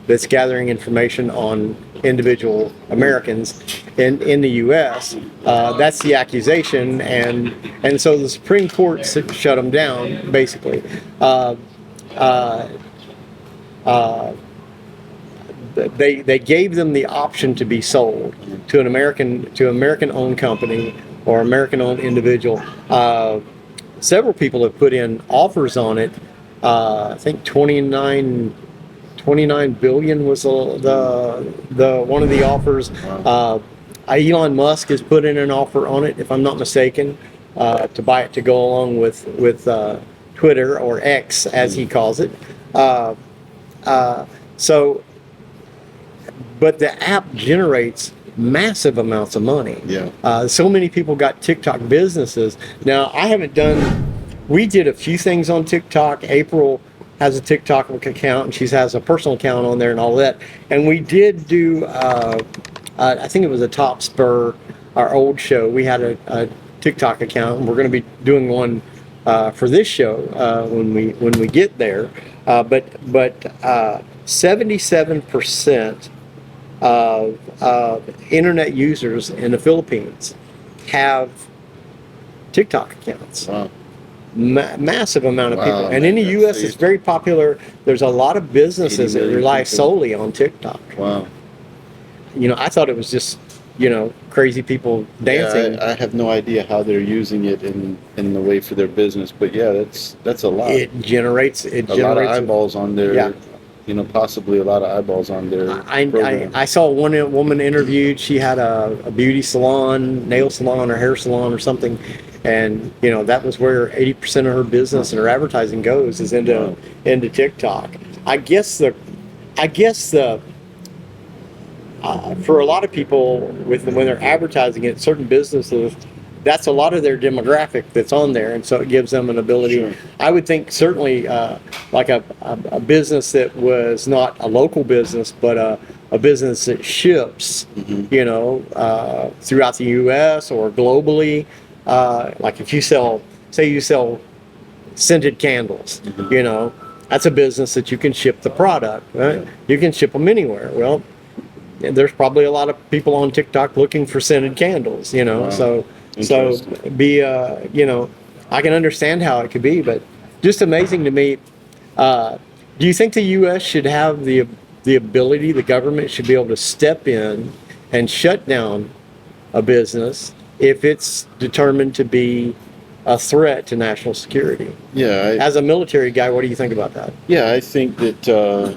that's gathering information on individual Americans in the U.S. That's the accusation, and so the Supreme Court shut them down, basically. They gave them the option to be sold to an American-owned company or American-owned individual. Several people have put in offers on it. I think 29 billion was the one of the offers. Wow. Elon Musk has put in an offer on it, if I'm not mistaken, to buy it to go along with Twitter, or X as he calls it. But the app generates massive amounts of money. Yeah. So many people got TikTok businesses. Now, we did a few things on TikTok. April has a TikTok account, and she has a personal account on there and all that. And we did do I think it was a Top Spur, our old show. We had a TikTok account, and we're going to be doing one for this show when we get there. But 77% of internet users in the Philippines have TikTok accounts. Wow. Massive amount of people, and man, in the U.S. crazy. it's very popular. There's a lot of businesses 80 that million rely people. solely on TikTok. Wow. I thought it was just crazy people dancing. Yeah, I have no idea how they're using it in the way for their business, but yeah, that's a lot. It generates a lot of eyeballs on their, Yeah. possibly a lot of eyeballs on their program. I saw one woman interviewed. She had a beauty salon, nail salon, or hair salon, or something, and that was where 80% of her business and her advertising goes is into TikTok. I guess the for a lot of people when they're advertising it, certain businesses, that's a lot of their demographic that's on there, and so it gives them an ability. Sure. I would think certainly like a business that was not a local business, but a business that ships, throughout the U.S. or globally. Like if you sell scented candles, that's a business that you can ship the product. Right? Yeah. You can ship them anywhere. Well, there's probably a lot of people on TikTok looking for scented candles, Wow. so Interesting. I can understand how it could be, but just amazing to me. Do you think the U.S. should have the ability, the government should be able to step in and shut down a business if it's determined to be a threat to national security? Yeah. As a military guy, what do you think about that? Yeah, I think that, I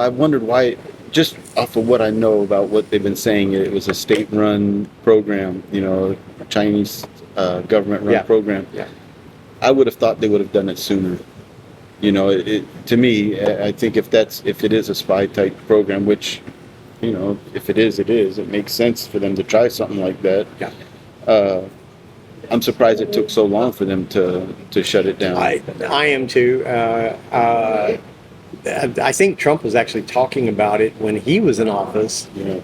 wondered why, just off of what I know about what they've been saying, it was a state-run program, Chinese government-run program. Yeah. I would have thought they would have done it sooner. To me, I think if it is a spy-type program, which, if it is, it makes sense for them to try something like that. Yeah. I'm surprised it took so long for them to shut it down. I am too. I think Trump was actually talking about it when he was in office. Yeah.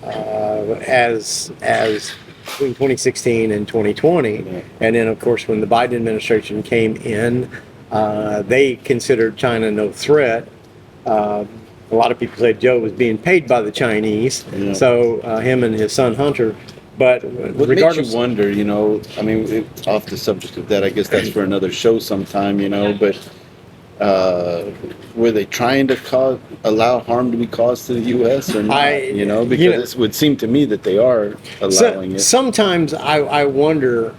As between 2016 and 2020, and then of course when the Biden administration came in, they considered China no threat. A lot of people say Joe was being paid by the Chinese, so him and his son Hunter. But What regardless, makes you wonder, off the subject of that, I guess that's for another show sometime, but were they trying to allow harm to be caused to the U.S. or not? Because it would seem to me that they are allowing it. Sometimes I wonder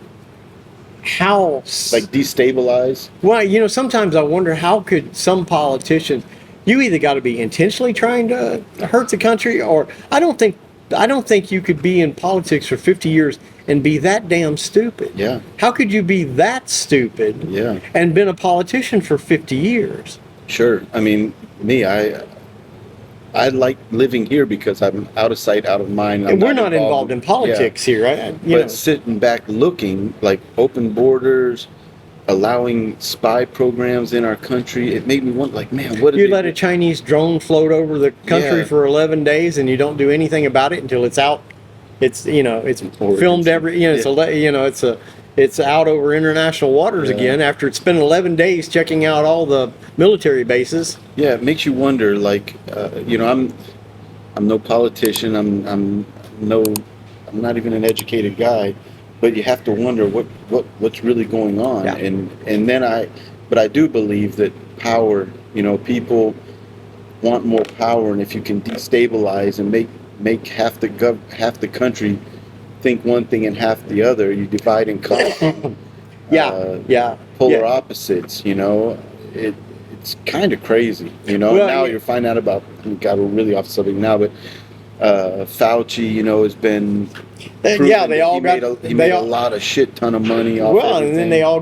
how... Like destabilize? Well, sometimes I wonder how could some politicians... You either got to be intentionally trying to hurt the country, or I don't think you could be in politics for 50 years and be that damn stupid. Yeah. How could you be that stupid and been a politician for 50 years? Sure. I mean, I like living here because I'm out of sight, out of mind. And we're not involved in politics here, right? But sitting back looking, like open borders, allowing spy programs in our country, it made me wonder, like, man, what you let a Chinese drone float over the country for 11 days and you don't do anything about it until it's out. It's filmed it's out over international waters again after it's spent 11 days checking out all the military bases. Yeah, it makes you wonder, like, I'm no politician, I'm not even an educated guy, but you have to wonder what's really going on. Yeah. And then but I do believe that power, people want more power, and if you can destabilize and make half the country think one thing and half the other, you divide and conquer. Polar opposites, it's kind of crazy, now you're finding out about, God, we're really off subject now, but Fauci, has been he made a lot of shit ton of money off everything. And then they all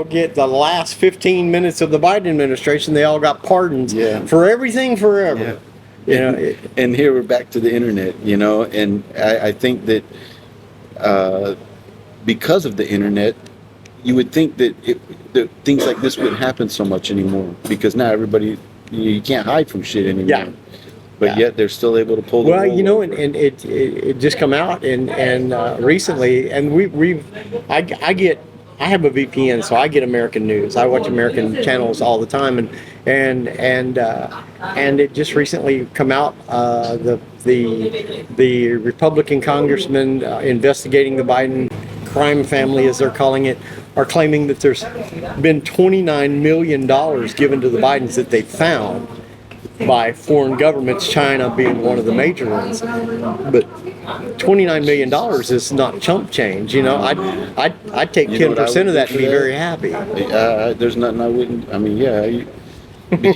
get the last 15 minutes of the Biden administration, they all got pardons for everything forever. And here we're back to the internet, and I think that because of the internet, you would think that things like this wouldn't happen so much anymore, because now everybody, you can't hide from shit anymore. but yet they're still able to pull the Well, wool you know, over. and it just come out and recently, and I have a VPN, so I get American news. I watch American channels all the time, and it just recently come out, the Republican congressman investigating the Biden crime family, as they're calling it, are claiming that there's been $29 million given to the Bidens that they found by foreign governments, China being one of the major ones. But $29 million is not chump change. You know, I'd take 10% of that and be very happy. There's nothing I wouldn't. I mean, yeah,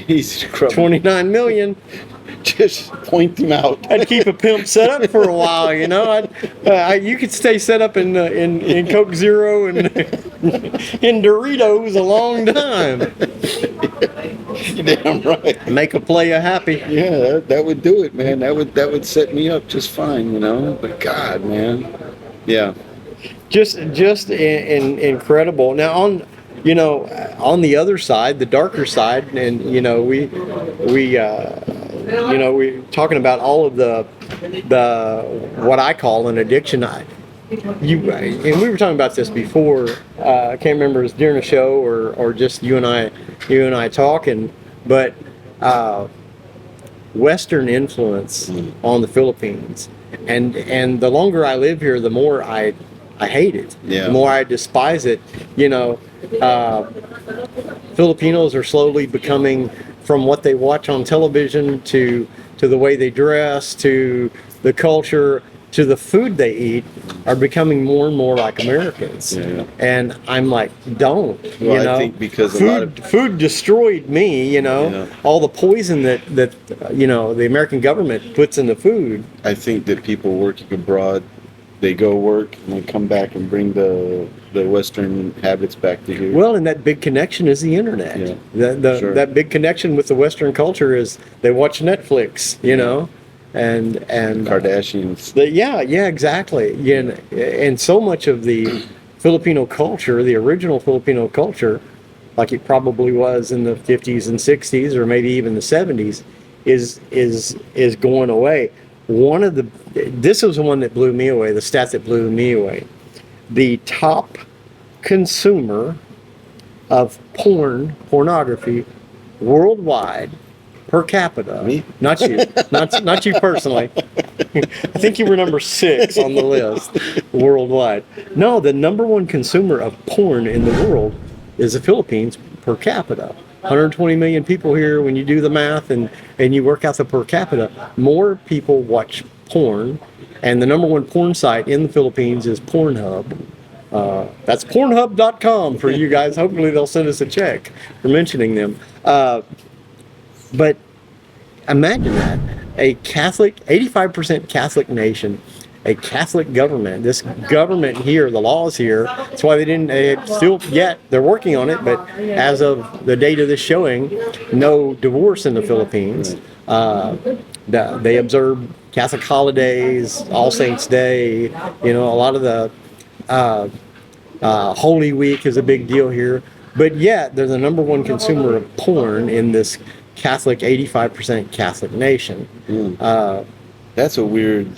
he's 29 million. Just point them out. I'd keep a pimp set up for a while, you know. You could stay set up in Coke Zero and in Doritos a long time. You're damn right. Make a player happy. Yeah, that would do it, man. That would set me up just fine, you know. But God, man, yeah. Just incredible. Now on the other side, the darker side, and we're talking about all of the what I call an addiction. And we were talking about this before. I can't remember if it was during a show or just you and I talking, but Western influence on the Philippines, and the longer I live here, the more I hate it. Yeah. The more I despise it. You know, Filipinos are slowly becoming, from what they watch on television to the way they dress, to the culture, to the food they eat, are becoming more and more like Americans. Yeah. And I'm like, don't. Well, you know, I think because food destroyed me. You know, Yeah. all the poison that the American government puts in the food. I think that people working abroad, they go work and they come back and bring the Western habits back to here. Well, and that big connection is the internet. Yeah. Sure. That big connection with the Western culture is they watch Netflix, you know, and Kardashians. yeah, exactly. Yeah, and so much of the Filipino culture, the original Filipino culture, like it probably was in the 50s and 60s or maybe even the 70s, is going away. This was the one that blew me away, the stat that blew me away. The top consumer of pornography worldwide per capita. Me? Not you. not you personally. I think you were number 6 on the list worldwide. No, the number one consumer of porn in the world is the Philippines per capita. 120 million people here. When you do the math and you work out the per capita, more people watch porn, and the number one porn site in the Philippines is Pornhub. That's Pornhub.com for you guys. Hopefully they'll send us a check for mentioning them. But imagine that, a Catholic, 85% Catholic nation, a Catholic government. This government here, the laws here, that's why they're working on it, but as of the date of this showing, no divorce in the Philippines. They observe Catholic holidays, All Saints Day, a lot of the Holy Week is a big deal here, but yet they're the number one consumer of porn in this Catholic, 85% Catholic nation. That's a weird.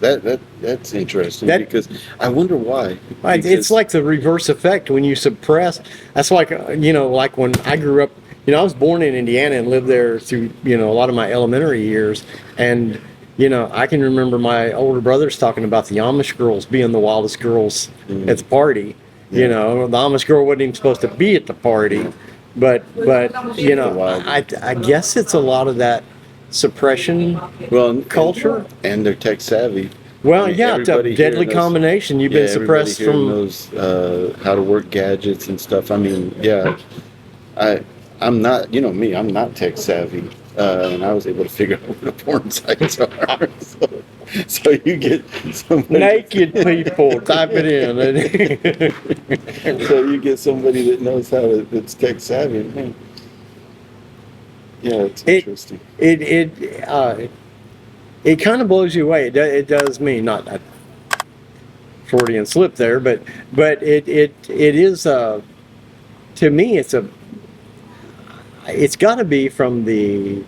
That's interesting because I wonder why. It's like the reverse effect when you suppress. That's like like when I grew up. I was born in Indiana and lived there through a lot of my elementary years, and I can remember my older brothers talking about the Amish girls being the wildest girls at the party. The Amish girl wasn't even supposed to be at the party, but I guess it's a lot of that suppression culture, and they're tech savvy. Well, it's a deadly combination. You've been suppressed from knows how to work gadgets and stuff. I mean, I'm not, me, I'm not tech savvy, and I was able to figure out what the porn sites are. So you get somebody naked people, type it in. So you get somebody that knows that's tech savvy. Man. Yeah, it's interesting. It kind of blows you away. It does me, not a Freudian slip there, but it is to me it's got to be from the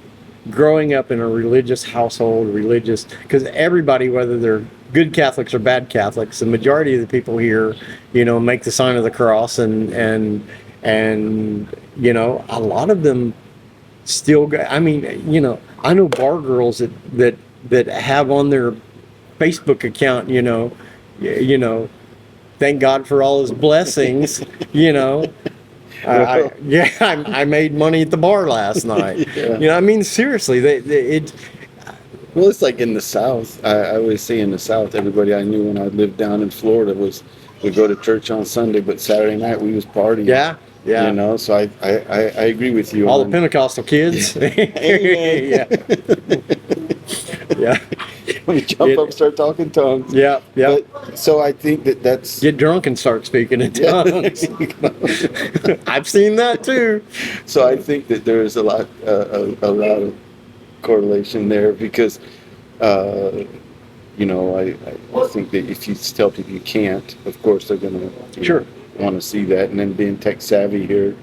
growing up in a religious household, because everybody, whether they're good Catholics or bad Catholics, the majority of the people here, make the sign of the cross, and a lot of them still go. I mean, I know bar girls that have on their Facebook account, thank God for all his blessings, I made money at the bar last night. Yeah. I mean, seriously, Well, it's like in the South. I always say in the South, everybody I knew when I lived down in Florida would go to church on Sunday, but Saturday night we was partying. Yeah. So I agree with you. All the Pentecostal kids. Yeah. Yeah. When you jump up, start talking tongues. Yeah. But, so I think that's get drunk and start speaking in tongues. I've seen that too. So I think that there is a lot of correlation there because, I think that if you tell people you can't, of course they're going to want to see that, and then being tech savvy here,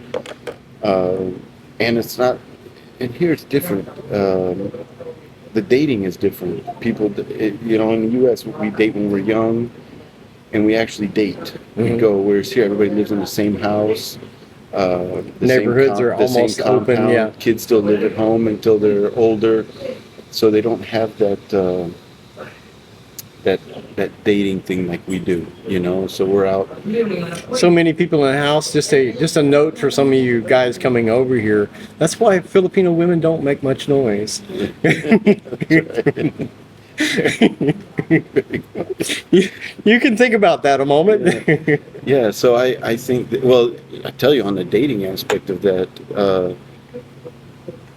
and it's not, and here it's different. The dating is different. People, in the U.S. we date when we're young, and we actually date. Mm-hmm. We go. Whereas here, everybody lives in the same house. Neighborhoods are almost open. Yeah, kids still live at home until they're older, so they don't have that dating thing like we do. So we're out. So many people in the house. Just a note for some of you guys coming over here. That's why Filipino women don't make much noise. You can think about that a moment. Yeah, so I think that, well, I tell you, on the dating aspect of that,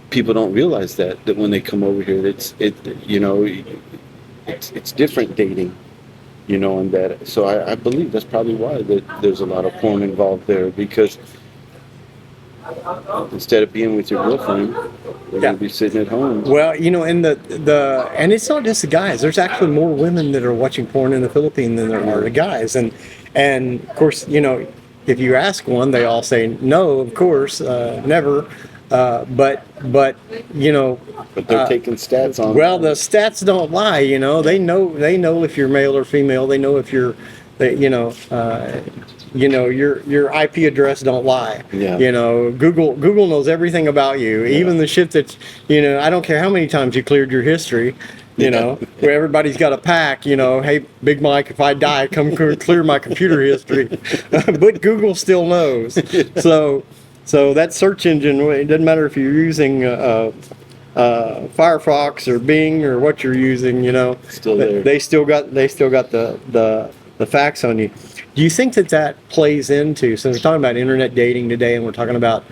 people don't realize that when they come over here, it's different dating, and that. So I believe that's probably why that there's a lot of porn involved there, because instead of being with your girlfriend, you're gonna be sitting at home. Well, and and it's not just the guys. There's actually more women that are watching porn in the Philippines than there are the guys. And of course, if you ask one, they all say no, of course, never. But But they're taking stats on. Well, the stats don't lie. They know if you're male or female. They know if you're, your IP address don't lie. Yeah. Google knows everything about you, even the shit that, I don't care how many times you cleared your history, where everybody's got a pack, hey, Big Mike, if I die, come clear my computer history. But Google still knows. So that search engine, it doesn't matter if you're using Firefox or Bing or what you're using, Still there. They still got the facts on you. Do you think that plays into, since we're talking about internet dating today, and we're talking about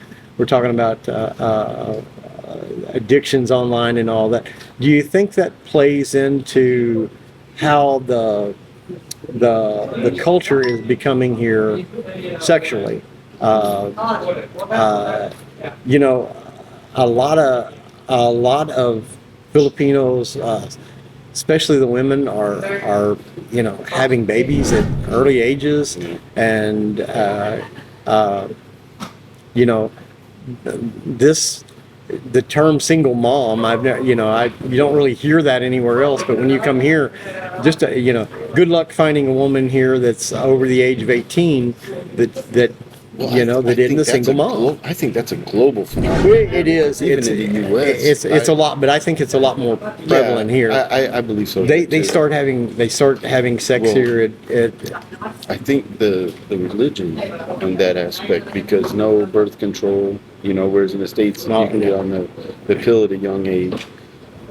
addictions online and all that, do you think that plays into how the culture is becoming here sexually? A lot of Filipinos, especially the women, are having babies at early ages, and the term single mom, I've never, you don't really hear that anywhere else, but when you come here, just good luck finding a woman here that's over the age of 18 that isn't a single mom. I think that's a global phenomenon. It is. Even in the U.S. It's a lot, but I think it's a lot more prevalent here. I believe so. They start having sex here at I think the religion on that aspect, because no birth control, whereas in the States you can get on the pill at a young age.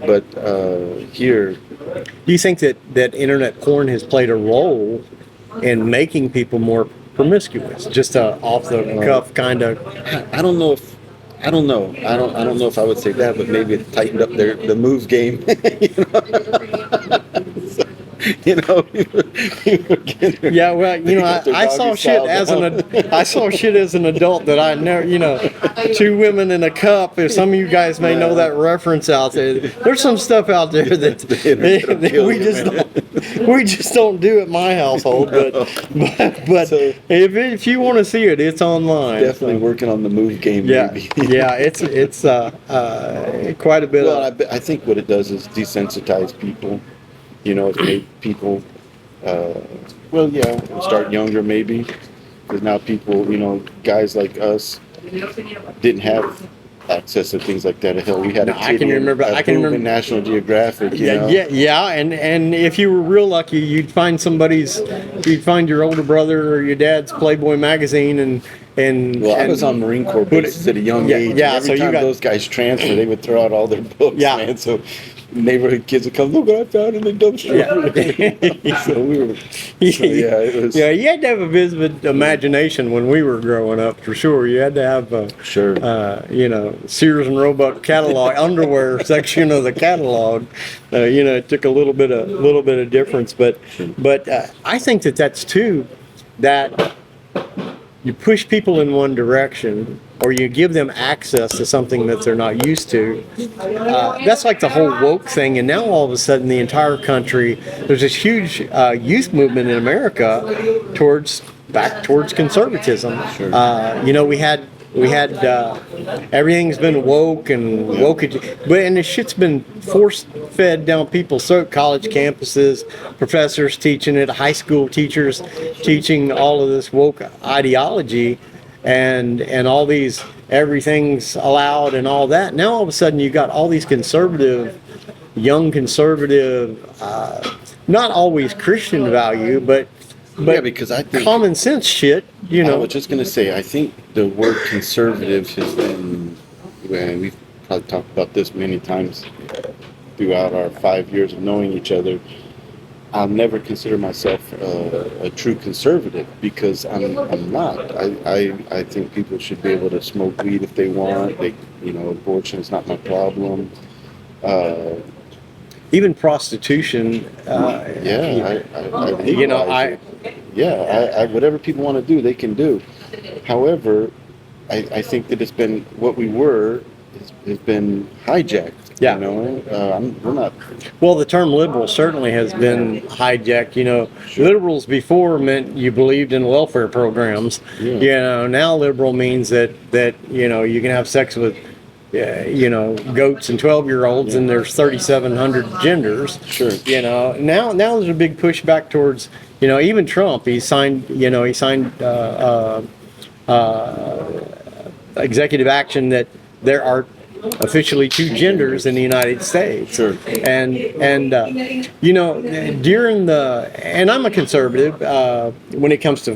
But here, do you think that internet porn has played a role in making people more promiscuous, just off the cuff kind of? I don't know if I don't know if I would say that, but maybe it tightened up the move game. Yeah, well, I saw shit as an adult that I never, two women in a cup. If some of you guys may know that reference out there, there's some stuff out there that we just don't. we just don't do it in my household. But So- if you want to see it, it's online. Definitely working on the move game. Yeah, Maybe. yeah, it's quite a bit. Well, I think what it does is desensitize people. You know, it's made people. Start younger maybe, because now people, guys like us didn't have access to things like that. Hell, we had a kid in National Geographic. And if you were real lucky, you'd find your older brother or your dad's Playboy magazine, I was on Marine Corps bases at a young age. Yeah, every time those guys transfer, they would throw out all their books. Yeah. Man. So neighborhood kids would come, look what I found in the dumpster. Yeah. It was. Yeah, you had to have a vivid imagination when we were growing up, for sure. You had to have Sears and Roebuck catalog underwear section of the catalog. It took a little bit of difference, but I think that's too that you push people in one direction, or you give them access to something that they're not used to. That's like the whole woke thing, and now all of a sudden the entire country, there's this huge youth movement in America back towards conservatism. Sure. We had everything's been woke, and this shit's been force fed down people's throat. College campuses, professors teaching it, high school teachers teaching all of this woke ideology, and all these everything's allowed and all that. Now all of a sudden you got all these young conservative, not always Christian value, but because I think common sense shit. I was just gonna say, I think the word conservative has been, and we've probably talked about this many times throughout our 5 years of knowing each other. I'll never consider myself a true conservative, because I'm not. I think people should be able to smoke weed if they want. Abortion is not my problem. Even prostitution. Whatever people want to do, they can do. However, I think that it's been what we were has been hijacked. Yeah. We're not. Well, the term liberal certainly has been hijacked. Sure. Liberals before meant you believed in welfare programs. Yeah. Now liberal means that you can have sex with goats and 12-year-olds, and there's 3,700 genders. Sure. Now there's a big pushback towards, even Trump. He signed executive action that there are officially 2 genders in the United States. Sure. And and I'm a conservative when it comes to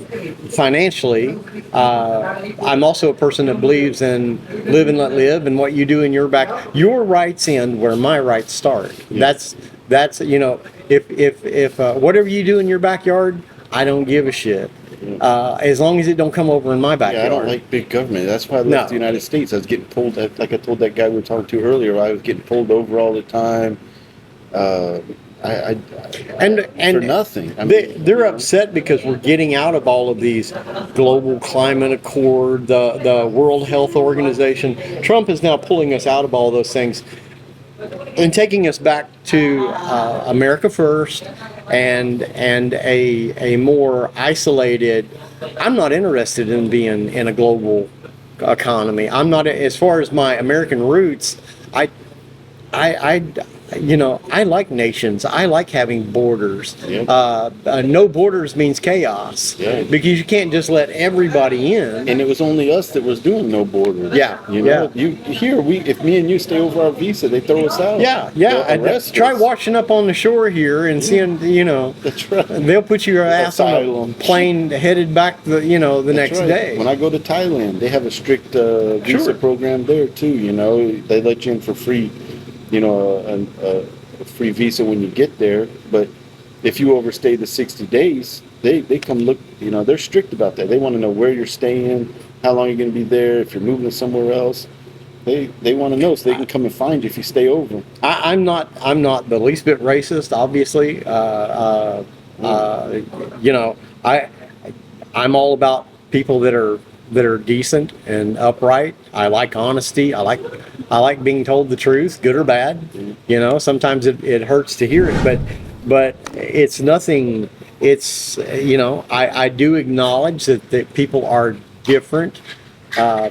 financially. I'm also a person that believes in live and let live, and what you do in your rights end where my rights start. Yeah. That's if whatever you do in your backyard, I don't give a shit. As long as it don't come over in my backyard. Yeah, I don't like big government. That's why I left the United States. I was getting pulled, like I told that guy we were talking to earlier, I was getting pulled over all the time. For nothing. They're upset because we're getting out of all of these global climate accord, the World Health Organization. Trump is now pulling us out of all those things and taking us back to America first, and a more isolated. I'm not interested in being in a global economy. I'm not, as far as my American roots. I like nations. I like having borders. Yeah. No borders means chaos. Yeah. Because you can't just let everybody in. And it was only us that was doing no borders. Yeah. If me and you stay over our visa, they throw us out. Yeah. Try washing up on the shore here and seeing, That's right. they'll put your ass on a Asylum. plane headed back the next right. day. When I go to Thailand, they have a strict visa Sure. program there too. They let you in for free. A free visa when you get there, but if you overstay the 60 days, they come look. They're strict about that. They want to know where you're staying, how long you're going to be there, if you're moving to somewhere else. They want to know so they can come and find you if you stay over. I'm not the least bit racist, obviously. I'm all about people that are decent and upright. I like honesty. I like being told the truth, good or bad. Sometimes it hurts to hear it, but it's nothing. It's I do acknowledge that people are different.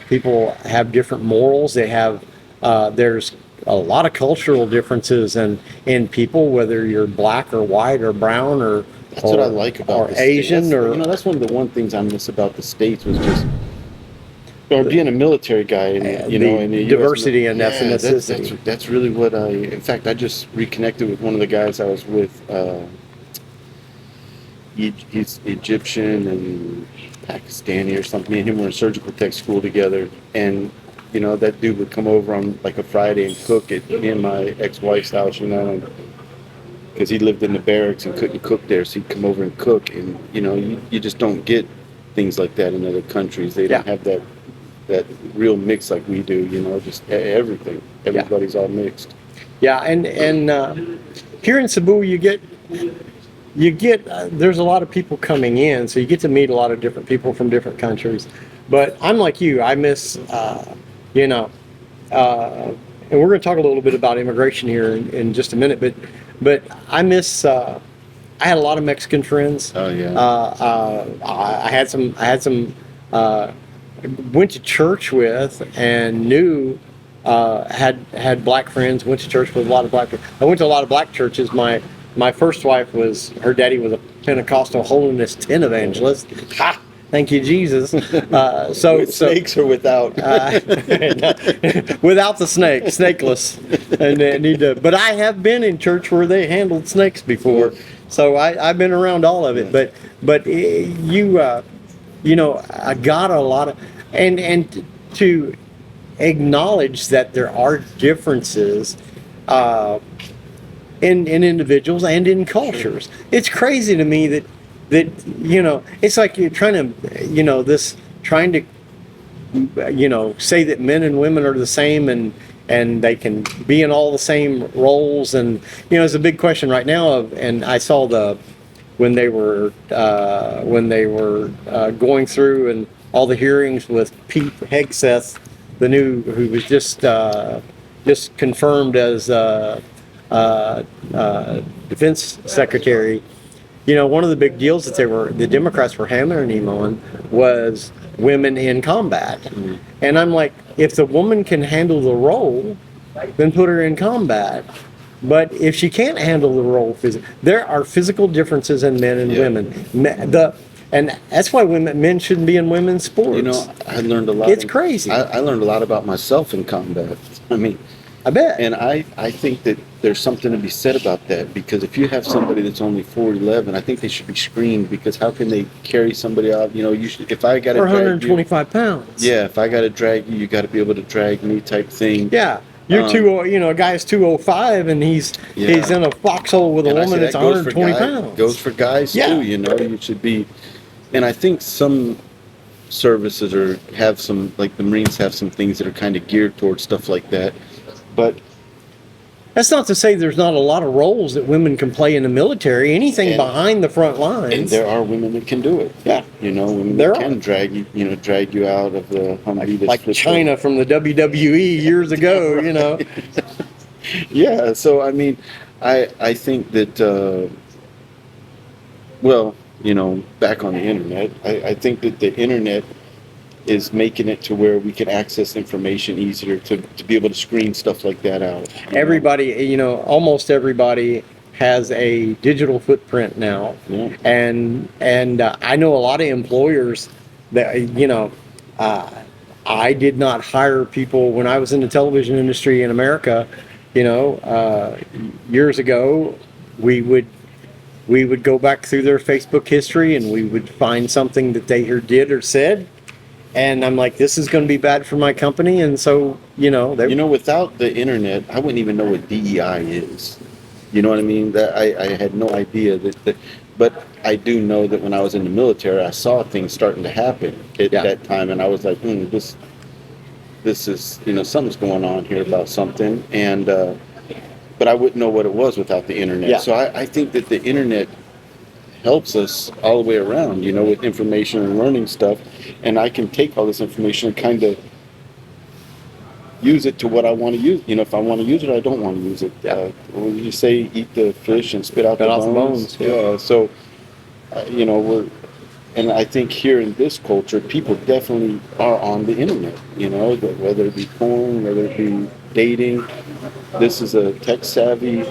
People have different morals. They have there's a lot of cultural differences in people, whether you're black or white or brown or that's what I like about or Asian or that's one of the things I miss about the States was just being a military guy and the diversity and ethnicity. That's really what in fact I just reconnected with one of the guys I was with. He's Egyptian and Pakistani or something. Me and him were in surgical tech school together, and that dude would come over on like a Friday and cook at me and my ex-wife's house, because he lived in the barracks and couldn't cook there, so he'd come over and cook. And you just don't get things like that in other countries. They don't have that real mix like we do. Just everything. Everybody's all mixed. Yeah, and here in Cebu, you get there's a lot of people coming in, so you get to meet a lot of different people from different countries. But I'm like you. I miss and we're going to talk a little bit about immigration here in just a minute. But I miss. I had a lot of Mexican friends. Oh yeah. I had some. Went to church with and knew. Had black friends. Went to church with a lot of black. I went to a lot of black churches. My first wife her daddy was a Pentecostal holiness tent evangelist. Ha! Thank you, Jesus. With snakes or without? Without the snake, snakeless. And but I have been in church where they handled snakes before, so I've been around all of it. But I got a lot of and to acknowledge that there are differences. In individuals and in cultures. It's crazy to me that it's like you're trying to say that men and women are the same and they can be in all the same roles. And it's a big question right now and I saw when they were going through and all the hearings with Pete Hegseth, who was just confirmed as defense secretary. One of the big deals that the Democrats were hammering him on was women in combat. Mm-hmm. And I'm like, if the woman can handle the role, then put her in combat. But if she can't handle the role, there are physical differences in men and women. And that's why men shouldn't be in women's sports. I learned a lot. It's crazy. I learned a lot about myself in combat. I bet. And I think that there's something to be said about that, because if you have somebody that's only 4'11", I think they should be screened, because how can they carry somebody out? If I got to 125 pounds. Yeah, if I got to drag you, you got to be able to drag me, type thing. Yeah. You're a guy's 205 and he's in a foxhole with a woman that's 120 pounds. Goes for guys too, you should be. And I think some services have some, like the Marines have some things that are kind of geared towards stuff like that. But that's not to say there's not a lot of roles that women can play in the military. Anything behind the front lines. And there are women that can do it. Yeah. Women that can drag you out of the Humvee. Like China from the WWE years ago, Yeah. So, I think that, back on the internet, I think that the internet is making it to where we can access information easier to be able to screen stuff like that out. Everybody, almost everybody has a digital footprint now. Yeah. And I know a lot of employers that, I did not hire people when I was in the television industry in America, years ago. We would go back through their Facebook history and we would find something that they did or said. And I'm like, this is going to be bad for my company. And so, without the internet, I wouldn't even know what DEI is. You know what I mean? That I had no idea that, but I do know that when I was in the military, I saw things starting to happen at that time. And I was like, this is, something's going on here about something. And, but I wouldn't know what it was without the internet. Yeah. So I think that the internet helps us all the way around, with information and learning stuff. And I can take all this information and kind of use it to what I want to use. You know, if I want to use it, I don't want to use it. When you say eat the fish and spit out the bones, yeah. So, you know, and I think here in this culture, people definitely are on the internet. You know, whether it be porn, whether it be dating, this is a tech savvy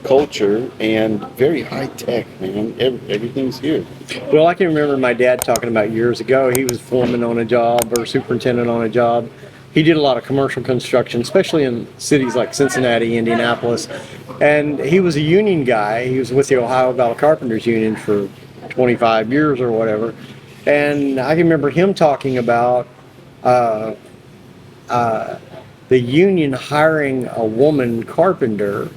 culture and very high tech, man. Everything's here. Well, I can remember my dad talking about years ago. He was foreman on a job or superintendent on a job. He did a lot of commercial construction, especially in cities like Cincinnati, Indianapolis. And he was a union guy. He was with the Ohio Valley Carpenters Union for 25 years or whatever. And I can remember him talking about the union hiring a woman carpenter,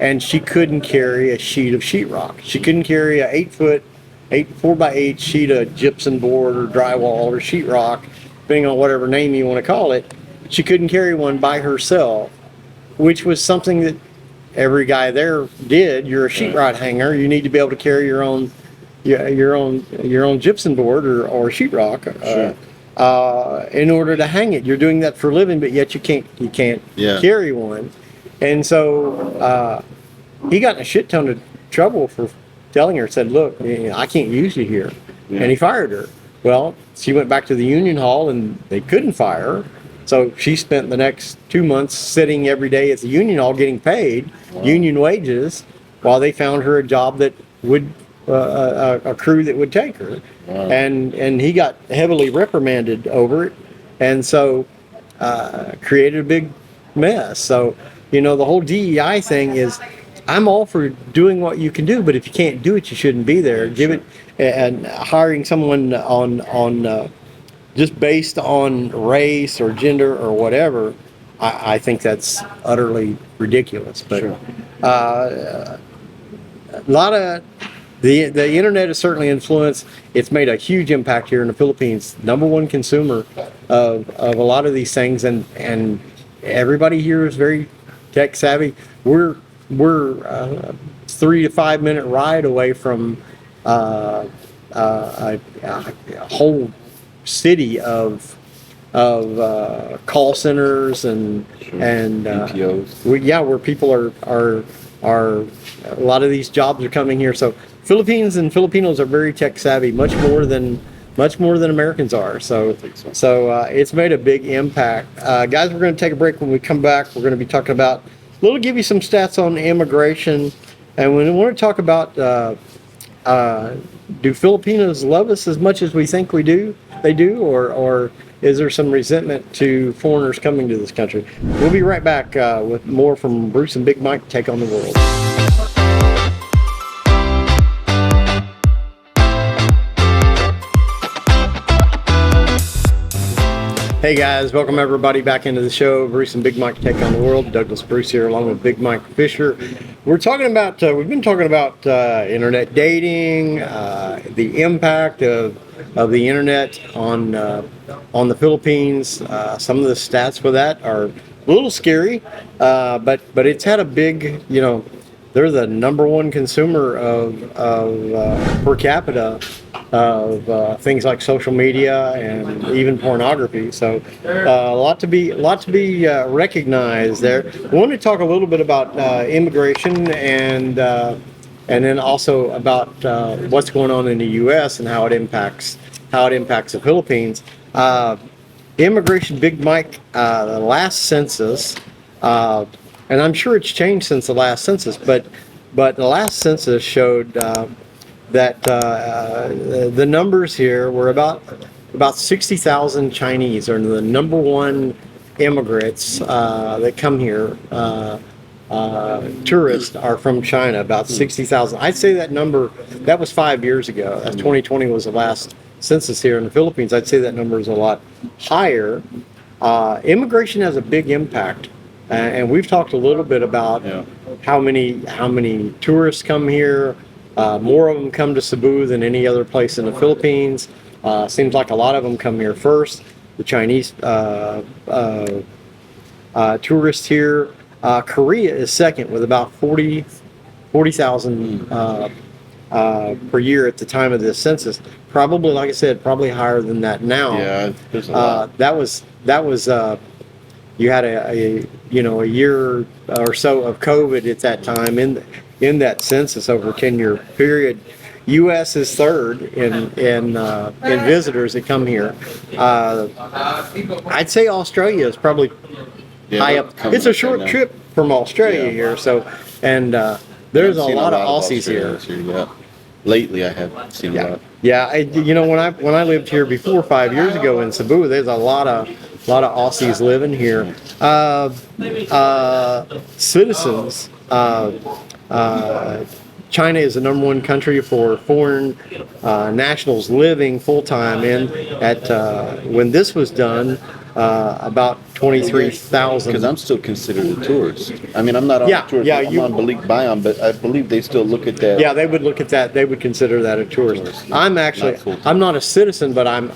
and she couldn't carry a sheet of sheetrock. She couldn't carry a 4x8 sheet of gypsum board or drywall or sheetrock, depending on whatever name you want to call it. She couldn't carry one by herself, which was something that every guy there did. You're a sheetrock hanger. You need to be able to carry your own gypsum board or sheetrock in order to hang it. You're doing that for a living, but yet you can't carry one. And so he got in a shit ton of trouble for telling her. Said, "Look, I can't use you here," and he fired her. Well, she went back to the union hall, and they couldn't fire her. So she spent the next 2 months sitting every day at the union hall getting paid union wages while they found her a job that would a crew that would take her. And he got heavily reprimanded over it, and so created a big mess. So, you know, the whole DEI thing is, I'm all for doing what you can do, but if you can't do it, you shouldn't be there. Give it, and hiring someone on just based on race or gender or whatever, I think that's utterly ridiculous. But a lot of the internet has certainly influenced. It's made a huge impact here in the Philippines. Number one consumer of a lot of these things, and everybody here is very tech savvy. We're 3 to 5 minute ride away from a whole city of call centers and BPOs. where people are a lot of these jobs are coming here. So Philippines and Filipinos are very tech savvy, much more than Americans are. So it's made a big impact. Guys, we're going to take a break. When we come back, we're going to be talking about give you some stats on immigration, and we want to talk about do Filipinos love us as much as we think they do, or is there some resentment to foreigners coming to this country? We'll be right back with more from Bruce and Big Mike Take on the World. Hey guys, welcome everybody back into the show. Bruce and Big Mike Take on the World. Douglas Bruce here along with Big Mike Fisher. We're talking about, we've been talking about internet dating, the impact of the internet on the Philippines. Some of the stats for that are a little scary, but it's had a big, they're the number one consumer of per capita of things like social media and even pornography. So a lot to be recognized there. I want to talk a little bit about immigration and then also about what's going on in the U.S. and how it impacts the Philippines. Immigration, Big Mike, the last census, and I'm sure it's changed since the last census, but the last census showed that the numbers here were about 60,000 Chinese are the number one immigrants that come here. Tourists are from China, about 60,000. I'd say that number, that was 5 years ago. That's 2020 was the last census here in the Philippines. I'd say that number is a lot higher. Immigration has a big impact, and we've talked a little bit about how many tourists come here. More of them come to Cebu than any other place in the Philippines. Seems like a lot of them come here first. The Chinese tourists here. Korea is second with about 40,000 per year at the time of this census. Probably, like I said, probably higher than that now. Yeah, there's a lot. That was you had a a year or so of COVID at that time in that census over a 10-year period. U.S. is third in visitors that come here. I'd say Australia is probably high up. It's a short trip from Australia here, so and there's a lot of Aussies here. Yeah. Lately, I have seen a lot. Yeah, when I lived here before 5 years ago in Cebu, there's a lot of Aussies living here. Citizens. China is the number one country for foreign nationals living full time in. When this was done, about 23,000. Because I'm still considered a tourist. I mean, I'm not on a tourist. I'm on Balik Bayan, but I believe they still look at that. Yeah, they would look at that. They would consider that a tourist. I'm actually, I'm not a citizen, but I'm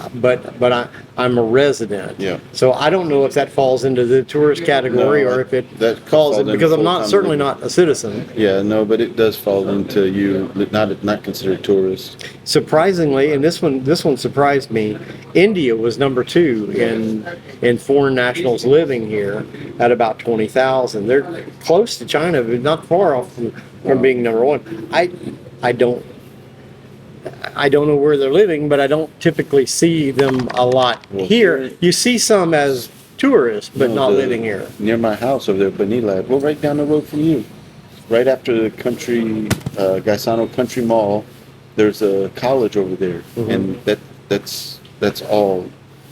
a resident. Yeah. So I don't know if that falls into the tourist category or if it falls in, because I'm certainly not a citizen. Yeah, no, but it does fall into you not considered tourist. Surprisingly, and this one surprised me, India was number 2 in foreign nationals living here at about 20,000. They're close to China, but not far off from being number 1. I don't know where they're living, but I don't typically see them a lot here. You see some as tourists, but not living here. Near my house over there, Banilad, well, right down the road from you, right after the Gaisano Country Mall, there's a college over there, and that's all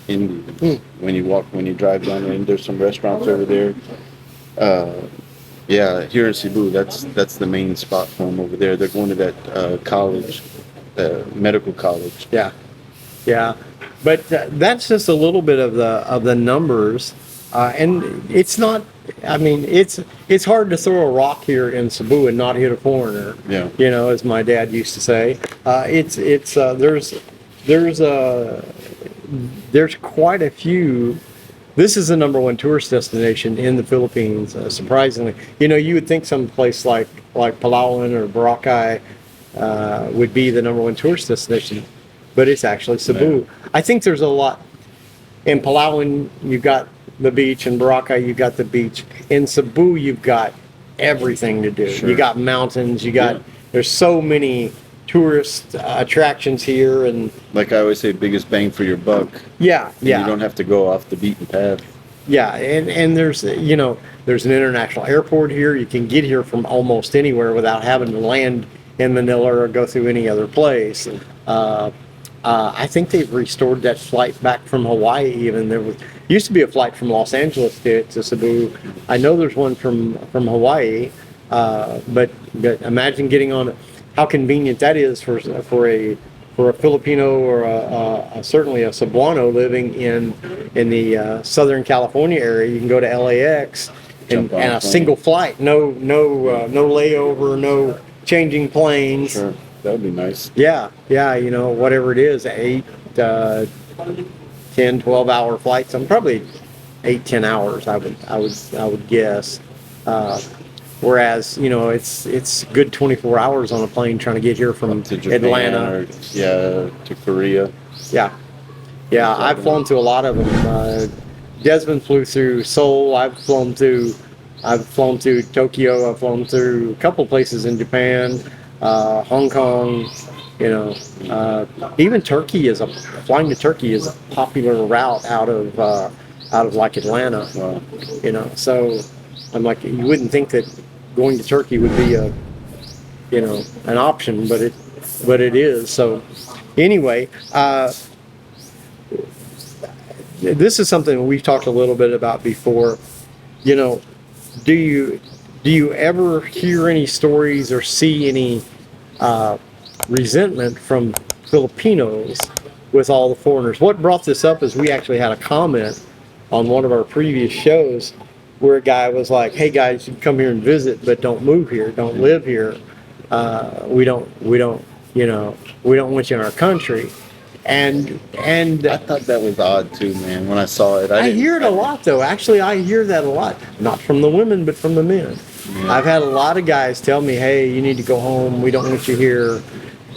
Indians. When you drive down there, and there's some restaurants over there. Yeah, here in Cebu, that's the main spot for them over there. They're going to that college, medical college. Yeah, but that's just a little bit of the numbers, and it's not. I mean, it's hard to throw a rock here in Cebu and not hit a foreigner. Yeah. As my dad used to say. There's quite a few. This is the number 1 tourist destination in the Philippines, surprisingly. You would think some place like Palawan or Boracay would be the number 1 tourist destination, but it's actually Cebu. Yeah. I think there's a lot. In Palawan, you've got the beach. In Boracay, you've got the beach. In Cebu, you've got everything to do. Sure. You got mountains. There's so many tourist attractions here, and like I always say, biggest bang for your buck. Yeah. You don't have to go off the beaten path. Yeah, and there's an international airport here. You can get here from almost anywhere without having to land in Manila or go through any other place. I think they've restored that flight back from Hawaii. Even there used to be a flight from Los Angeles to Cebu. I know there's one from Hawaii, but imagine getting on it. How convenient that is for a Filipino or certainly a Cebuano living in the Southern California area. You can go to LAX and a single flight, no layover, no changing planes. Sure, that would be nice. Yeah, whatever it is, 8, 10, 12-hour flights. I'm probably 8-10 hours. I would guess. Whereas, it's good 24 hours on a plane trying to get here from to Japan Atlanta. To Korea. Yeah, I've flown to a lot of them. Desmond flew through Seoul. I've flown to Tokyo. I've flown through a couple places in Japan, Hong Kong. Even flying to Turkey is a popular route out of like Atlanta. Wow. So I'm like, you wouldn't think that going to Turkey would be an option, but it is. So anyway, this is something we've talked a little bit about before. Do you ever hear any stories or see any resentment from Filipinos with all the foreigners? What brought this up is we actually had a comment on one of our previous shows where a guy was like, "Hey guys, you can come here and visit, but don't move here, don't live here. We don't want you in our country." And I thought that was odd too, man. When I saw it, I hear it a lot though. Actually, I hear that a lot, not from the women, but from the men. Yeah. I've had a lot of guys tell me, "Hey, you need to go home. We don't want you here."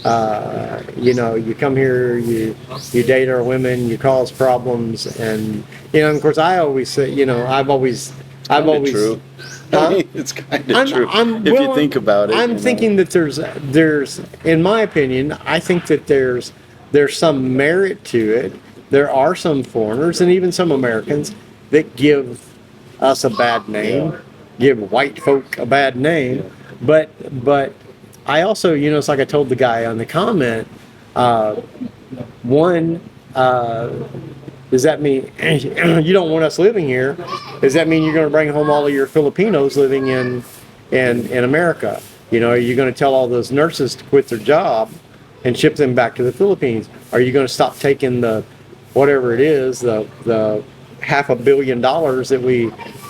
You come here, you date our women, you cause problems, and and of course I always say, I've always true. Huh? I mean, it's kind of true if you think about it. I'm thinking that there's, in my opinion, I think that there's some merit to it. There are some foreigners and even some Americans that give us a bad name, give white folk a bad name, but I also, it's like I told the guy on the comment, one, does that mean you don't want us living here? Does that mean you're going to bring home all of your Filipinos living in America? Are you going to tell all those nurses to quit their job and ship them back to the Philippines? Are you going to stop taking the whatever it is, the $500 million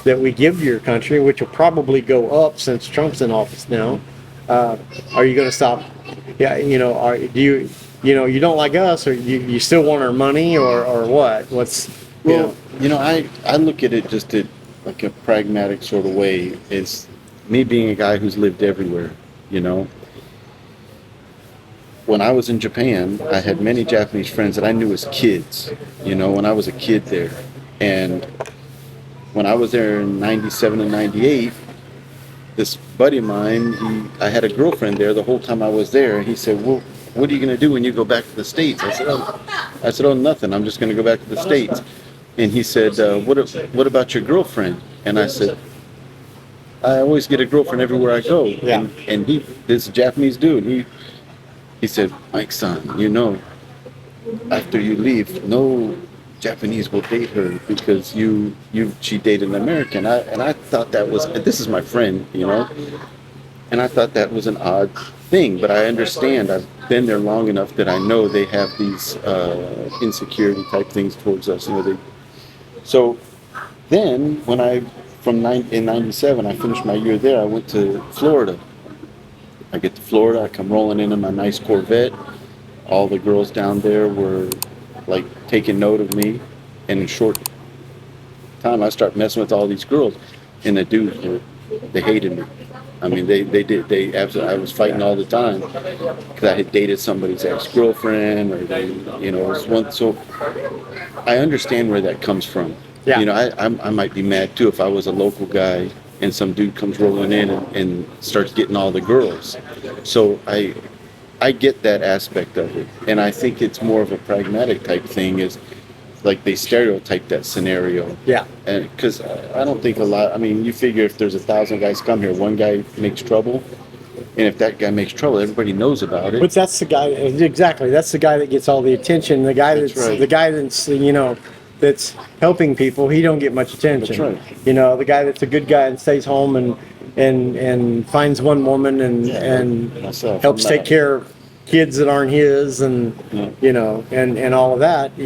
that we give to your country, which will probably go up since Trump's in office now? Are you going to stop? Yeah, do you don't like us, or you still want our money, or what? I look at it just like a pragmatic sort of way. It's me being a guy who's lived everywhere. When I was in Japan, I had many Japanese friends that I knew as kids. When I was a kid there, and when I was there in '97 and '98. This buddy of mine, I had a girlfriend there the whole time I was there, and he said, "Well, what are you going to do when you go back to the States?" I said, "Oh, nothing. I'm just going to go back to the States." And he said, "What about your girlfriend?" And I said, "I always get a girlfriend everywhere I go." Yeah. And this Japanese dude, he said, "Mike-san, after you leave, no Japanese will date her because she dated an American." And I thought that was, this is my friend, and I thought that was an odd thing, but I understand. I've been there long enough that I know they have these insecurity type things towards us. So then when in '97 I finished my year there, I went to Florida. I get to Florida, I come rolling in my nice Corvette. All the girls down there were like taking note of me, and in short time I start messing with all these girls, and the dudes they hated me. I mean, they did. They absolutely. I was fighting all the time because I had dated somebody's ex-girlfriend, or it was one. So I understand where that comes from. Yeah. I might be mad too if I was a local guy and some dude comes rolling in and starts getting all the girls. So I get that aspect of it, and I think it's more of a pragmatic type thing. Is like they stereotype that scenario. Yeah. And because I don't think a lot. I mean, you figure if there's 1,000 guys come here, one guy makes trouble, and if that guy makes trouble, everybody knows about it. But that's the guy. Exactly. That's the guy that gets all the attention. The guy that's right. The guy that's helping people. He don't get much attention. That's right. The guy that's a good guy and stays home and finds one woman and helps take care of kids that aren't his, and and all of that.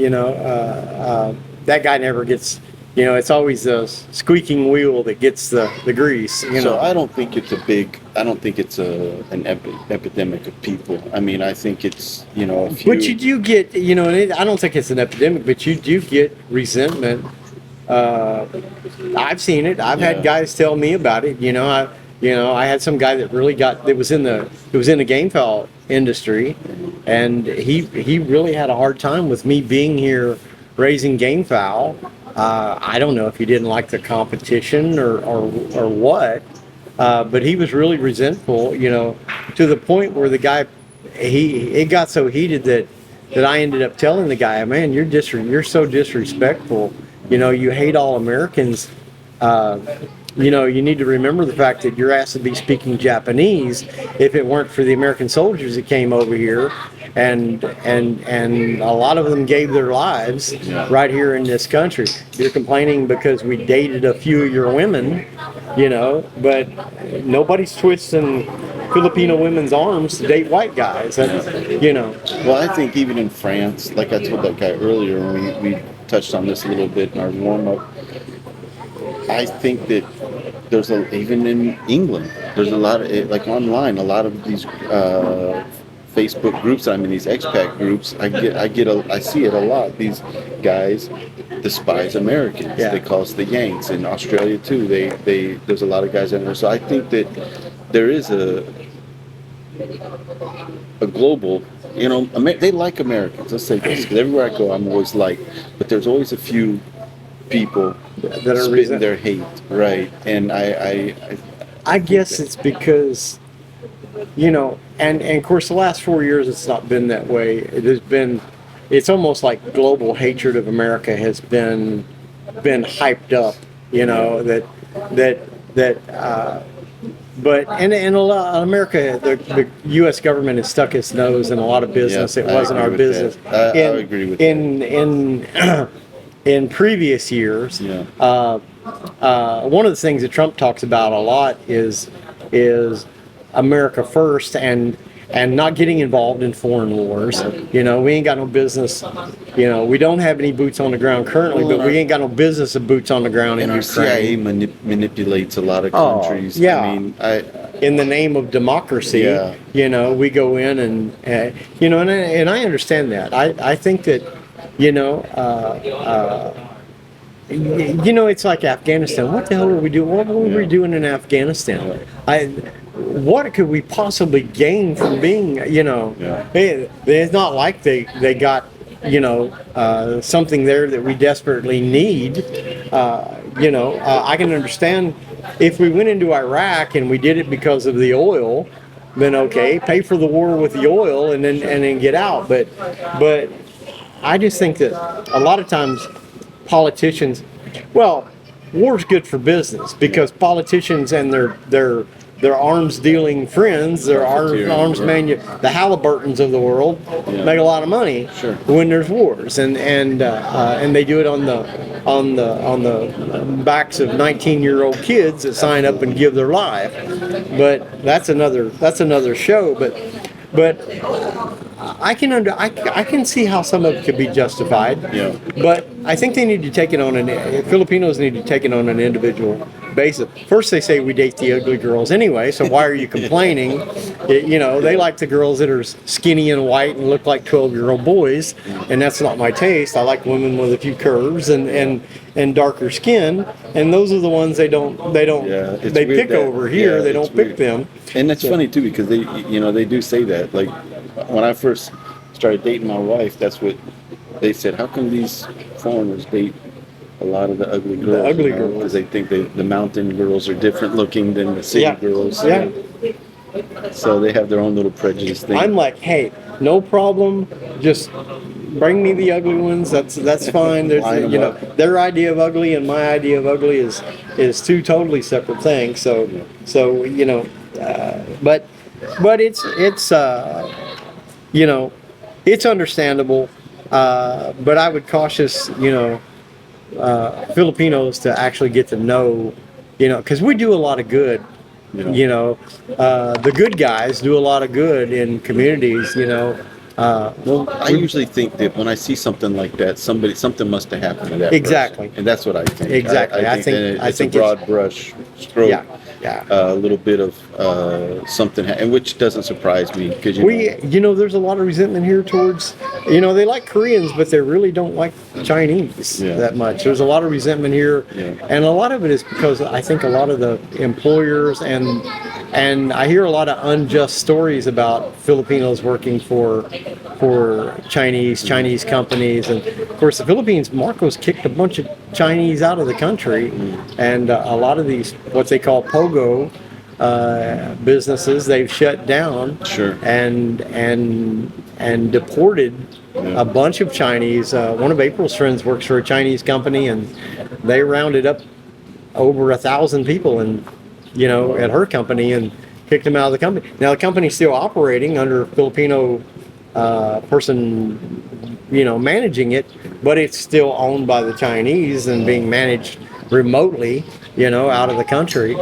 That guy never gets. It's always the squeaking wheel that gets the grease. So I don't think it's an epidemic of people. I mean, I think it's But you do get I don't think it's an epidemic, but you do get resentment. I've seen it. I've had guys tell me about it. I had some guy that really was in the game foul industry, and he really had a hard time with me being here raising game fowl. I don't know if he didn't like the competition or what, but he was really resentful, to the point where the guy, it got so heated that I ended up telling the guy, "Man, you're so disrespectful. You hate all Americans. You need to remember the fact that you're asked to be speaking Japanese. If it weren't for the American soldiers that came over here, and a lot of them gave their lives right here in this country. You're complaining because we dated a few of your women, but nobody's twisting Filipino women's arms to date white guys. Well, I think even in France, like I told that guy earlier when we touched on this a little bit in our warm-up, I think that even in England, there's a lot of, like online, a lot of these Facebook groups. I'm in these expat groups. I see it a lot. These guys despise Americans. Yeah. They call us the Yanks. In Australia too. There's a lot of guys in there. So I think that there is a global, you know, they like Americans. Let's say this, because everywhere I go, I'm always liked, but there's always a few people that are spitting their hate, right? And I guess it's because, you know, and of course the last 4 years it's not been that way. It has been, it's almost like global hatred of America has been hyped up, you know, but in a lot America, the U.S. government has stuck its nose in a lot of business. It wasn't our business. I agree with that. In previous years, Yeah. One of the things that Trump talks about a lot is America first and not getting involved in foreign wars. You know, we ain't got no business. You know, we don't have any boots on the ground currently, but we ain't got no business of boots on the ground in And our Ukraine. CIA manipulates a lot of countries. yeah. I mean, In the name of democracy, Yeah. you know, we go in and you know, and I understand that. I think that, you know, you know, it's like Afghanistan. What the hell are we doing? What were we doing in Afghanistan? What could we possibly gain from being, you know? Yeah. It's not like they got, you know, something there that we desperately need. You know, I can understand if we went into Iraq and we did it because of the oil, then okay, pay for the war with the oil and then get out. But I just think that a lot of times politicians, well, war's good for business because politicians and their arms dealing friends, their arms the Halliburtons of the world make a lot of money when there's wars, and they do it on the backs of 19-year-old kids that sign up and give their life. But that's another show. But I can see how some of it could be justified. Yeah. But I think they need to take it on Filipinos need to take it on an individual basis. First, they say we date the ugly girls anyway, so why are you complaining? You know, they like the girls that are skinny and white and look like 12-year-old boys, and that's not my taste. I like women with a few curves and darker skin, and those are the ones they pick over here. They don't pick them. And that's funny too, because they do say that. Like when I first started dating my wife, that's what they said. How come these foreigners date a lot of the ugly girls? The ugly girls, because they think the mountain girls are different looking than the city girls. Yeah. So they have their own little prejudice thing. I'm like, hey, no problem. Just bring me the ugly ones. That's fine. There's, you know, their idea of ugly and my idea of ugly is two totally separate things. So you know, but it's you know, it's understandable. But I would cautious, you know, Filipinos to actually get to know, you know, because we do a lot of good. You know, the good guys do a lot of good in communities. You know. Well, I usually think that when I see something like that, something must have happened to that Exactly. person. And that's what I think. Exactly. I think it's a broad brush stroke. Yeah. A little bit of something, and which doesn't surprise me because you know, there's a lot of resentment here towards, you know, they like Koreans, but they really don't like Chinese that much. There's a lot of resentment here, and a lot of it is because I think a lot of the employers and I hear a lot of unjust stories about Filipinos working for Chinese companies, and of course the Philippines, Marcos kicked a bunch of Chinese out of the country, and a lot of these what they call pogo businesses they've shut down, and deported a bunch of Chinese. One of April's friends works for a Chinese company, and they rounded up over 1,000 people and. You know, at her company and kicked him out of the company. Now the company's still operating under a Filipino person, you know, managing it, but it's still owned by the Chinese and being managed remotely, you know, out of the country.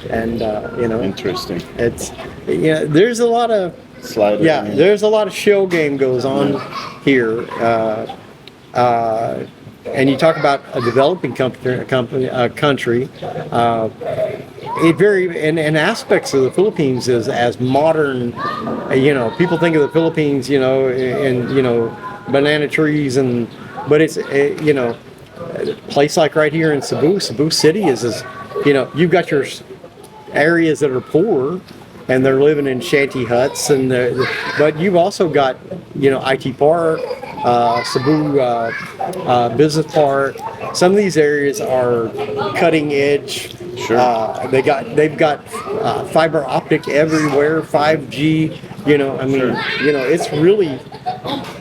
And you know, interesting. It's there's a lot of there's a lot of shell game goes on here. And you talk about a developing country. It and aspects of the Philippines is as modern. You know, people think of the Philippines, you know, and you know, banana trees but it's you know, a place like right here in Cebu City is you know, you've got your areas that are poor, and they're living in shanty huts, and but you've also got, IT Park, Cebu Business Park. Some of these areas are cutting edge. Sure. They've got fiber optic everywhere, 5G. Sure. It's really.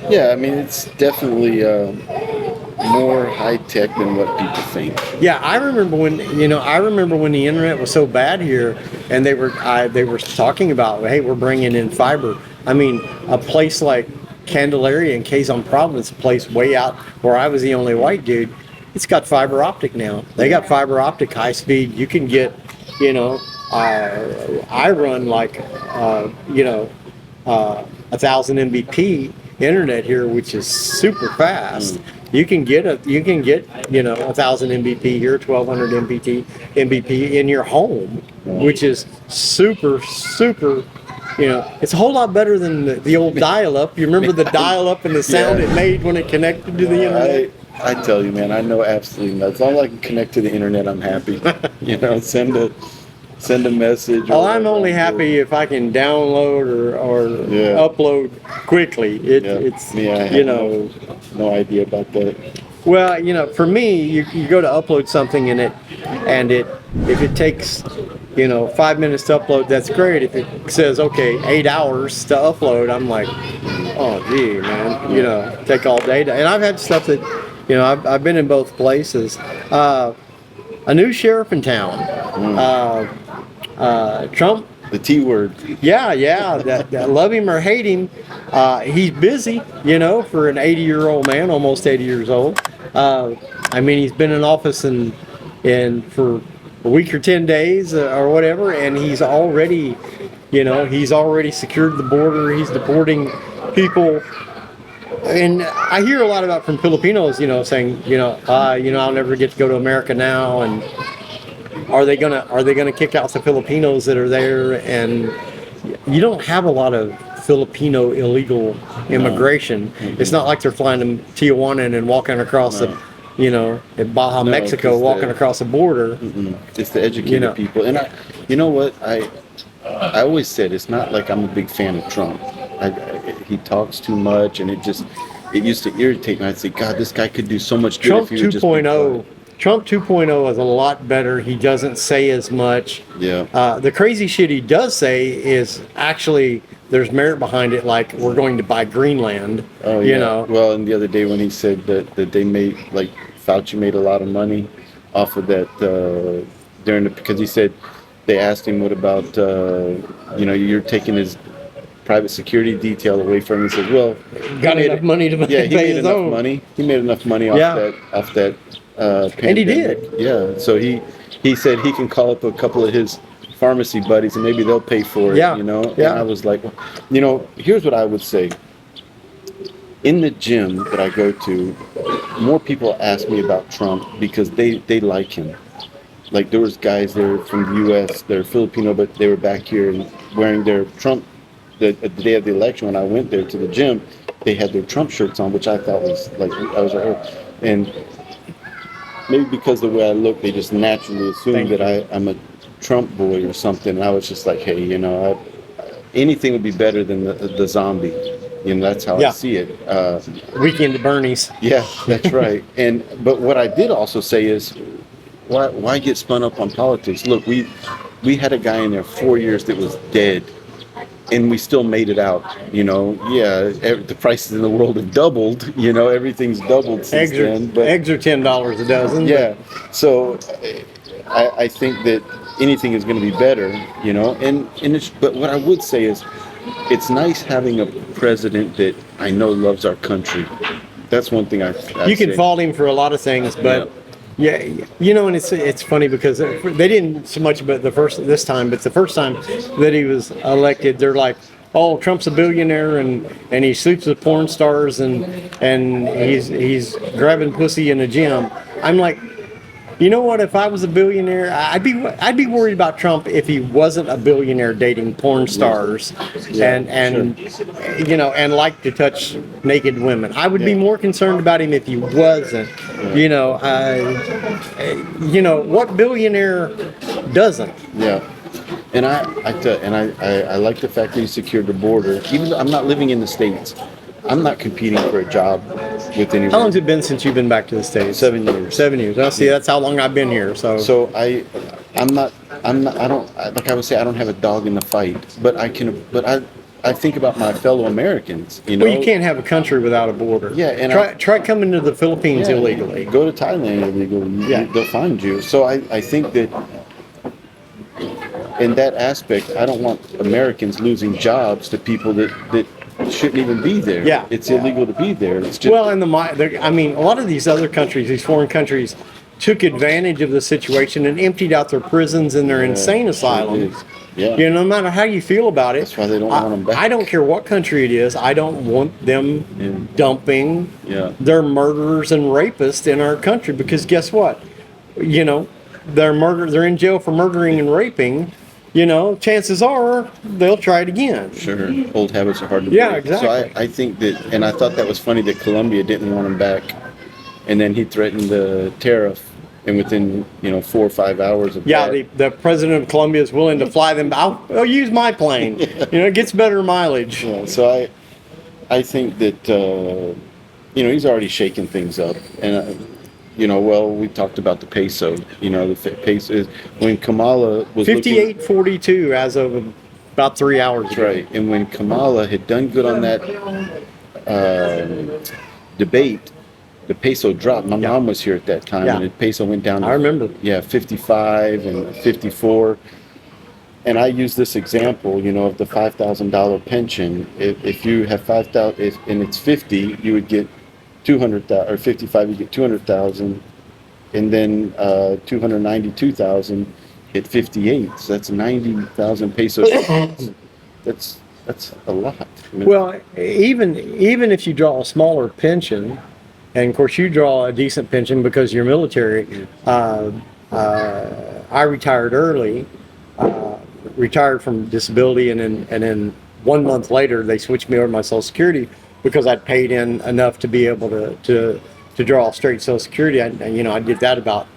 Yeah, I mean, it's definitely more high tech than what people think. Yeah, I remember when the internet was so bad here, and they were talking about, hey, we're bringing in fiber. I mean, a place like Candelaria in Quezon Province, a place way out where I was the only white dude, it's got fiber optic now. They got fiber optic high speed. You can get, I run like, 1,000 Mbp internet here, which is super fast. You can get 1,000 Mbp here, 1,200 Mbp in your home, which is super. It's a whole lot better than the old dial-up. You remember the dial-up and the sound it made when it connected to the internet? I tell you, man, I know absolutely nothing. As long as I can connect to the internet, I'm happy. Send a message. Well, I'm only happy if I can download or upload quickly. No idea about that. Well, for me, you go to upload something if it takes 5 minutes to upload, that's great. If it says 8 hours to upload, I'm like, oh gee, man, take all day. And I've had stuff that I've been in both places. A new sheriff in town. Trump. The T word. Yeah. That love him or hate him, he's busy. For an 80-year-old man, almost 80 years old. He's been in office for a week or 10 days or whatever, and he's already secured the border. He's deporting people. And I hear a lot about from Filipinos, saying, I'll never get to go to America now, and are they gonna kick out the Filipinos that are there? And you don't have a lot of Filipino illegal immigration. It's not like they're flying to Tijuana and walking across in Baja, Mexico, walking across the border. It's the educated people. And you know what? I always said it's not like I'm a big fan of Trump. He talks too much, and it used to irritate me. I'd say, God, this guy could do so much good. Trump 2.0. Trump 2.0 is a lot better. He doesn't say as much. Yeah. The crazy shit he does say is actually there's merit behind it. Like, we're going to buy Greenland. Oh, yeah. Well, and the other day when he said that they made, like, Fauci made a lot of money off of that because he said they asked him, what about you're taking his private security detail away from him. He said, well, got enough money to pay his own. He made enough money off that pandemic. And he did. Yeah. So he said he can call up a couple of his pharmacy buddies and maybe they'll pay for it. Yeah. And I was like, here's what I would say. In the gym that I go to, more people ask me about Trump because they like him. Like, there was guys there from the U.S., they're Filipino, but they were back here and wearing their Trump. The day of the election, when I went there to the gym, they had their Trump shirts on, which I thought was like, and maybe because of the way I look, they just naturally assumed that I'm a Trump boy or something. And I was just like, hey, anything would be better than the zombie. That's how I see it. Weekend at Bernie's. Yeah, that's right. But what I did also say is, why get spun up on politics? Look, we had a guy in there 4 years that was dead. And we still made it out, the prices in the world have doubled, everything's doubled since then. But eggs are $10 a dozen. Yeah. So I think that anything is going to be better, but what I would say is it's nice having a president that I know loves our country. That's one thing I You can fault him for a lot of things, but yeah, and it's funny because they didn't so much about the first time that he was elected, they're like, oh, Trump's a billionaire and he sleeps with porn stars and he's grabbing pussy in a gym. I'm like, you know what? If I was a billionaire, I'd be worried about Trump if he wasn't a billionaire dating porn stars and like to touch naked women. I would be more concerned about him if he wasn't. What billionaire doesn't? Yeah. And I like the fact that he secured the border. Even though I'm not living in the States, I'm not competing for a job with anyone. How long has it been since you've been back to the States? 7 years. 7 years. Oh, see, that's how long I've been here. So I'm not, I don't, like I would say, I don't have a dog in the fight, but I think about my fellow Americans, you know. Well, you can't have a country without a border. Yeah, and try coming to the Philippines illegally. Go to Thailand illegally. Yeah. They'll find you. So I think that in that aspect, I don't want Americans losing jobs to people that shouldn't even be there. Yeah. It's illegal to be there. It's just, Well, and I mean, a lot of these other countries, these foreign countries, took advantage of the situation and emptied out their prisons and their insane asylums. Yeah. You know, no matter how you feel about it. That's why they don't want them back. I don't care what country it is. I don't want them dumping their murderers and rapists in our country, because guess what? You know, they're in jail for murdering and raping. You know, chances are they'll try it again. Sure. Old habits are hard to break. Yeah, exactly. So I think that, and I thought that was funny that Colombia didn't want him back, and then he threatened the tariff, and within 4 or 5 hours of that, the president of Colombia is willing to fly them. I'll use my plane. You know, it gets better mileage. Yeah, so I think that he's already shaking things up, and we talked about the peso. You know, the peso is when Kamala was 58.42 as of about 3 hours That's ago. right. And when Kamala had done good on that debate, the peso dropped. My mom was here at that time, and the peso went down to, I remember. 55 and 54. And I use this example, of the $5,000 pension. If you have 5,000 and it's 50, you would get 200,000, or 55, you get 200,000, and then 292,000 at 58. So that's 90,000 pesos. That's a lot. I mean, Well, even if you draw a smaller pension, and of course you draw a decent pension because you're military. I retired early, retired from disability, and then 1 month later they switched me over to my Social Security because I'd paid in enough to be able to draw straight Social Security. I did that about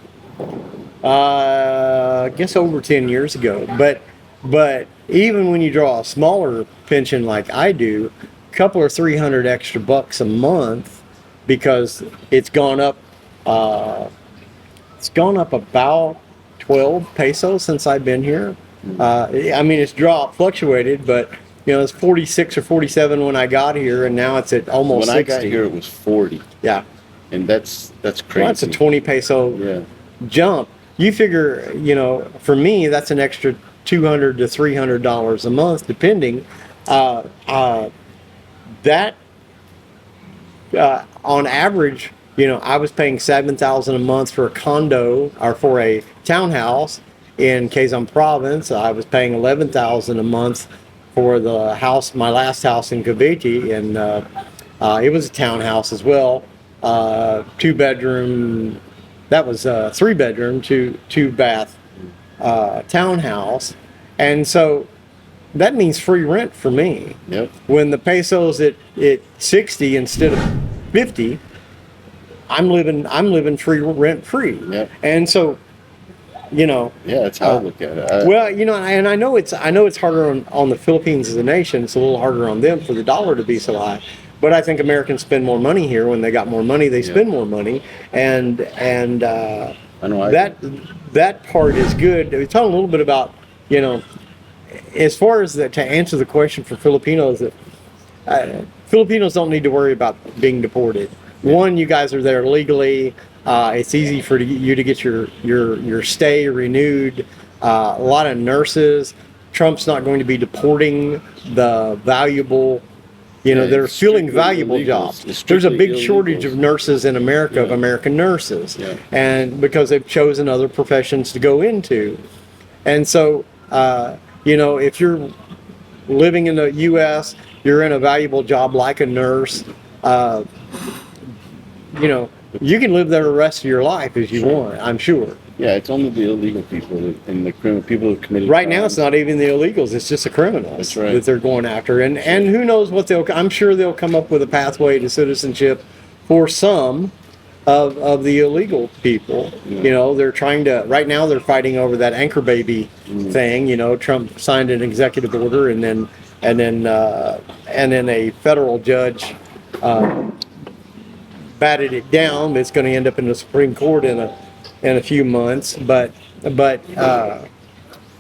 I guess over 10 years ago. But even when you draw a smaller pension like I do, a couple or 300 extra bucks a month, because it's gone up about 12 pesos since I've been here. I mean, it's fluctuated, but it's 46 or 47 when I got here, and now it's at almost 60. When I got here, it was 40. Yeah. And that's crazy. Well, that's a 20 peso jump. You figure, for me, that's an extra $200 to $300 a month, depending. On average, I was paying $7,000 a month for a condo or for a townhouse in Quezon Province. I was paying $11,000 a month for the house, my last house in Cavite, and it was a townhouse as well, 2-bedroom. That was a 3-bedroom, two bath townhouse, and so that means free rent for me. Yep. When the peso's at 60 instead of 50, I'm living free, rent free. Yep. And so, Yeah, that's how I look at it. well, and I know it's harder on the Philippines as a nation. It's a little harder on them for the dollar to be so high. But I think Americans spend more money here. When they got more money, they spend more money, and I know that part is good. We're talking a little bit about, as far as to answer the question for Filipinos, that Filipinos don't need to worry about being deported. One, you guys are there legally. It's easy for you to get your stay renewed. A lot of nurses. Trump's not going to be deporting the valuable. They're filling valuable jobs. There's a big shortage of nurses in America, of American nurses, and because they've chosen other professions to go into. And so, if you're living in the U.S., you're in a valuable job like a nurse, you can live there the rest of your life as you want, I'm sure. Yeah, it's only the illegal people and the criminal people who committed Right crimes. now, it's not even the illegals; it's just the criminals That's right. that they're going after, and who knows what I'm sure they'll come up with a pathway to citizenship for some, of the illegal people. You know, they're trying to, right now they're fighting over that anchor baby thing. You know, Trump signed an executive order, and then a federal judge batted it down. It's going to end up in the Supreme Court in a few months, but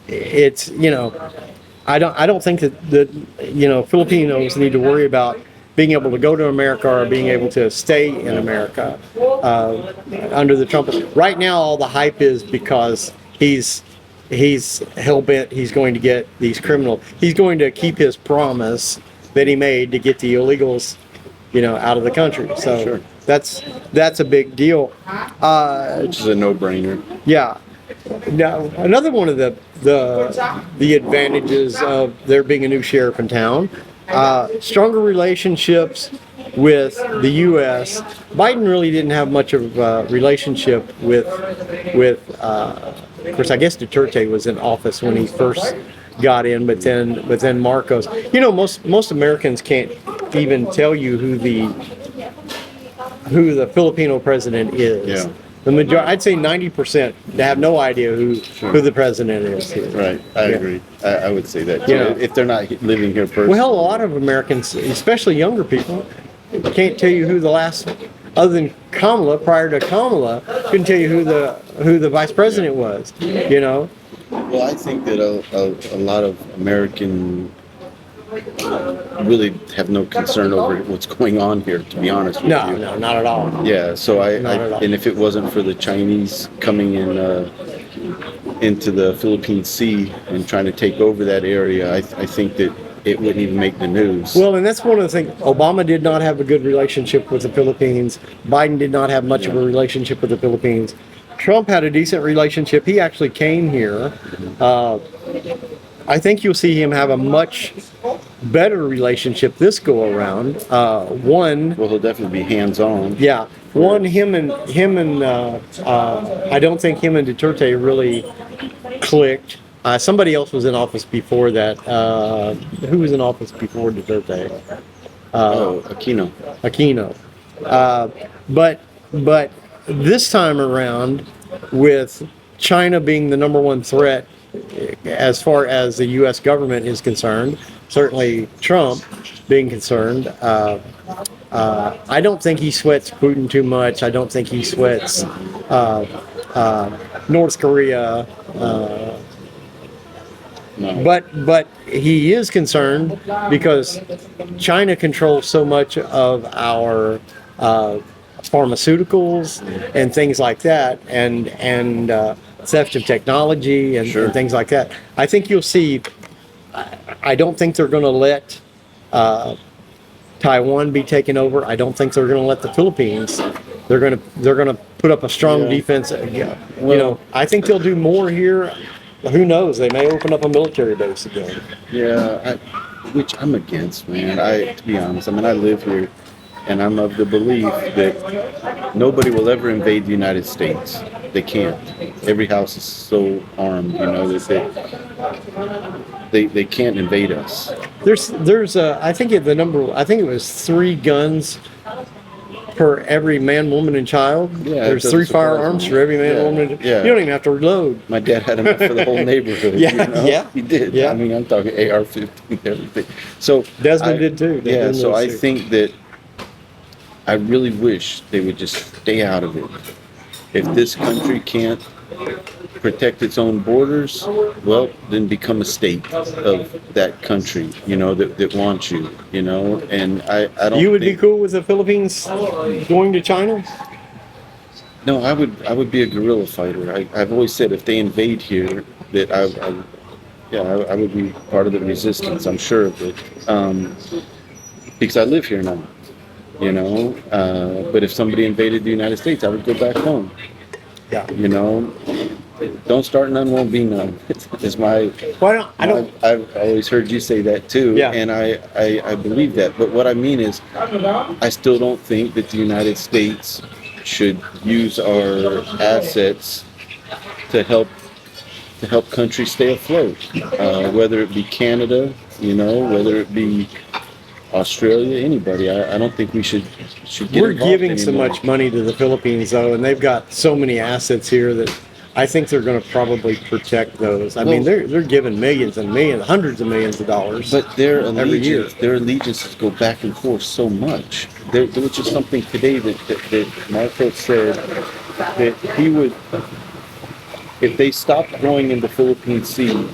it's, you know, I don't think that you know, Filipinos need to worry about being able to go to America or being able to stay in America under the Trump. Right now, all the hype is because he's hell bent. He's going to get these criminals. He's going to keep his promise that he made to get the illegals, you know, out of the country. So Sure. that's a big deal. Which is a no-brainer. Yeah. Now, another one of the advantages of there being a new sheriff in town, stronger relationships with the U.S. Biden really didn't have much of a relationship with of course, I guess Duterte was in office when he first got in, but then Marcos. You know, most Americans can't even tell you who the Filipino president is. Yeah. The majority, I'd say 90%, they have no idea who the president is here. Right, I agree. I would say that. Yeah. If they're not living here personally. Well, a lot of Americans, especially younger people, can't tell you who the last, other than Kamala, prior to Kamala, couldn't tell you who the vice president was. You know. Well, I think that a lot of American really have no concern over what's going on here, to be honest with you. No, not at all. Yeah, so Not at all. and if it wasn't for the Chinese coming in into the Philippine Sea and trying to take over that area, I think that it wouldn't even make the news. Well, and that's one of the things. Obama did not have a good relationship with the Philippines. Biden did not have much of a relationship with the Philippines. Trump had a decent relationship. He actually came here. I think you'll see him have a much better relationship this go around. One, Well, he'll definitely be hands-on. yeah, one, him and I don't think him and Duterte really clicked. Somebody else was in office before that. Who was in office before Duterte? Aquino. Aquino. But this time around, with China being the number one threat as far as the U.S. government is concerned, certainly Trump being concerned, I don't think he sweats Putin too much. I don't think he sweats North Korea. No. But he is concerned because China controls so much of our pharmaceuticals and things like that, and theft of technology and, Sure. and things like that. I think you'll see. I don't think they're going to let Taiwan be taken over. I don't think they're going to let the Philippines. They're going to put up a strong Yeah. defense. Well, I think they'll do more here. Who knows? They may open up a military base again. Yeah, which I'm against, man. To be honest, I mean, I live here, and I'm of the belief that nobody will ever invade the United States. They can't. Every house is so armed, you know, that they can't invade us. There's I think it was 3 guns per every man, woman, and child. Yeah, There's it 3 doesn't surprise firearms me. for every man, Yeah, woman. And, yeah. You don't even have to reload. My dad had enough for the whole neighborhood. Yeah, you know? yeah. He did. Yeah. I mean, I'm talking AR-15 and everything. So Desmond did too. Yeah, Desmond so did I too. think that I really wish they would just stay out of it. If this country can't protect its own borders, well, then become a state of that country, you know, that wants you, you know, and I don't You would be think, cool with the Philippines going to China? No, I would be a guerrilla fighter. I've always said if they invade here, that I would be part of the resistance. I'm sure of it, because I live here now, you know. But if somebody invaded the United States, I would go back home. Yeah. You know, don't start none, won't be none. Is my. Well, I've always heard you say that too, Yeah. and I believe that. But what I mean is, I still don't think that the United States should use our assets to help countries stay afloat. Whether it be Canada, you know, whether it be Australia, anybody. I don't think we should get We're involved giving so anymore. much money to the Philippines, though, and they've got so many assets here that I think they're going to probably protect those. I mean, they're giving millions and millions, hundreds of millions of dollars. But their every year. allegiances go back and forth so much. There was just something today that Marcos said that he would, if they stopped going in the Philippine Sea,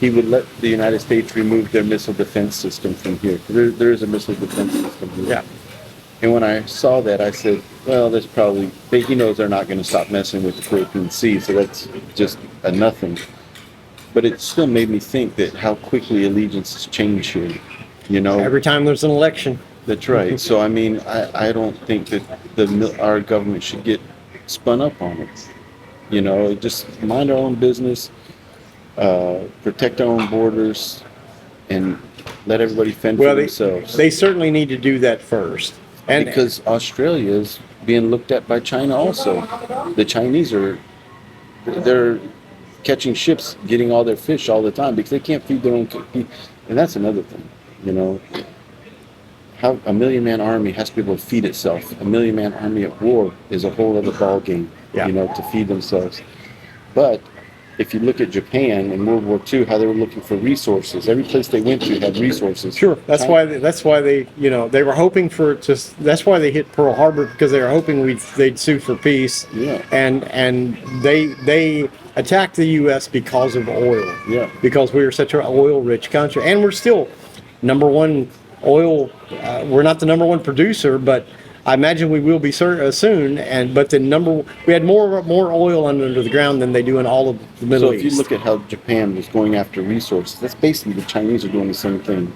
he would let the United States remove their missile defense system from here. There is a missile defense system here. Yeah. And when I saw that, I said, well, there's probably, he knows they're not going to stop messing with the Philippine Sea, so that's just a nothing. But it still made me think that how quickly allegiances change here, you know? Every time there's an election. That's right. So, I mean, I don't think that our government should get spun up on it. You know, just mind our own business, protect our own borders, and let everybody fend for themselves. They certainly need to do that first. And because Australia is being looked at by China also. The Chinese they're catching ships, getting all their fish all the time because they can't feed their own people. And that's another thing, you know. How a million-man army has to be able to feed itself. A million-man army at war is a whole other ball game, you know, to feed themselves. But if you look at Japan in World War II, how they were looking for resources. Every place they went to had resources. Sure, that's why they you know, they were hoping for that's why they hit Pearl Harbor, because they were hoping they'd sue for peace. Yeah. And they attacked the U.S. because of oil. Yeah. Because we are such an oil-rich country, and we're still number one oil. We're not the number one producer, but I imagine we will be soon. But we had more oil under the ground than they do in all of the Middle East. So if you look at how Japan was going after resources, that's basically the Chinese are doing the same thing.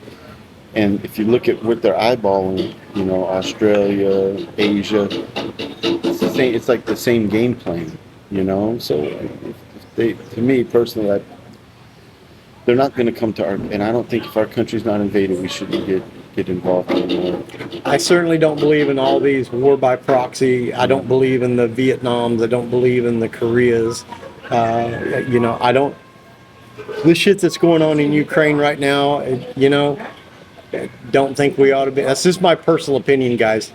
And if you look at what they're eyeballing, you know, Australia, Asia, it's the same. It's like the same game plan, you know. So to me personally, they're not going to come to our. And I don't think if our country's not invaded, we shouldn't get involved anymore. I certainly don't believe in all these war by proxy. I don't believe in the Vietnams. I don't believe in the Koreas. You know, I don't. The shit that's going on in Ukraine right now, you know, don't think we ought to be. That's just my personal opinion, guys.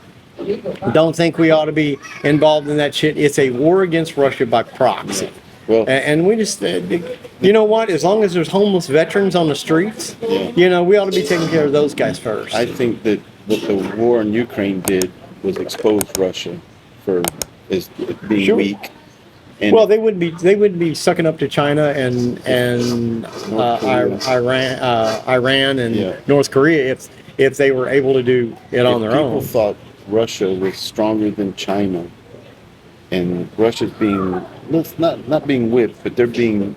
Don't think we ought to be involved in that shit. It's a war against Russia by proxy. Well, and we just, you know what? As long as there's homeless veterans on the streets, you know, we ought to be taking care of those guys first. I think that what the war in Ukraine did was expose Russia as being weak. And well, they wouldn't be sucking up to China and Iran and North Korea if they were able to do it on their own. People thought Russia was stronger than China, and Russia's being not being whipped, but they're being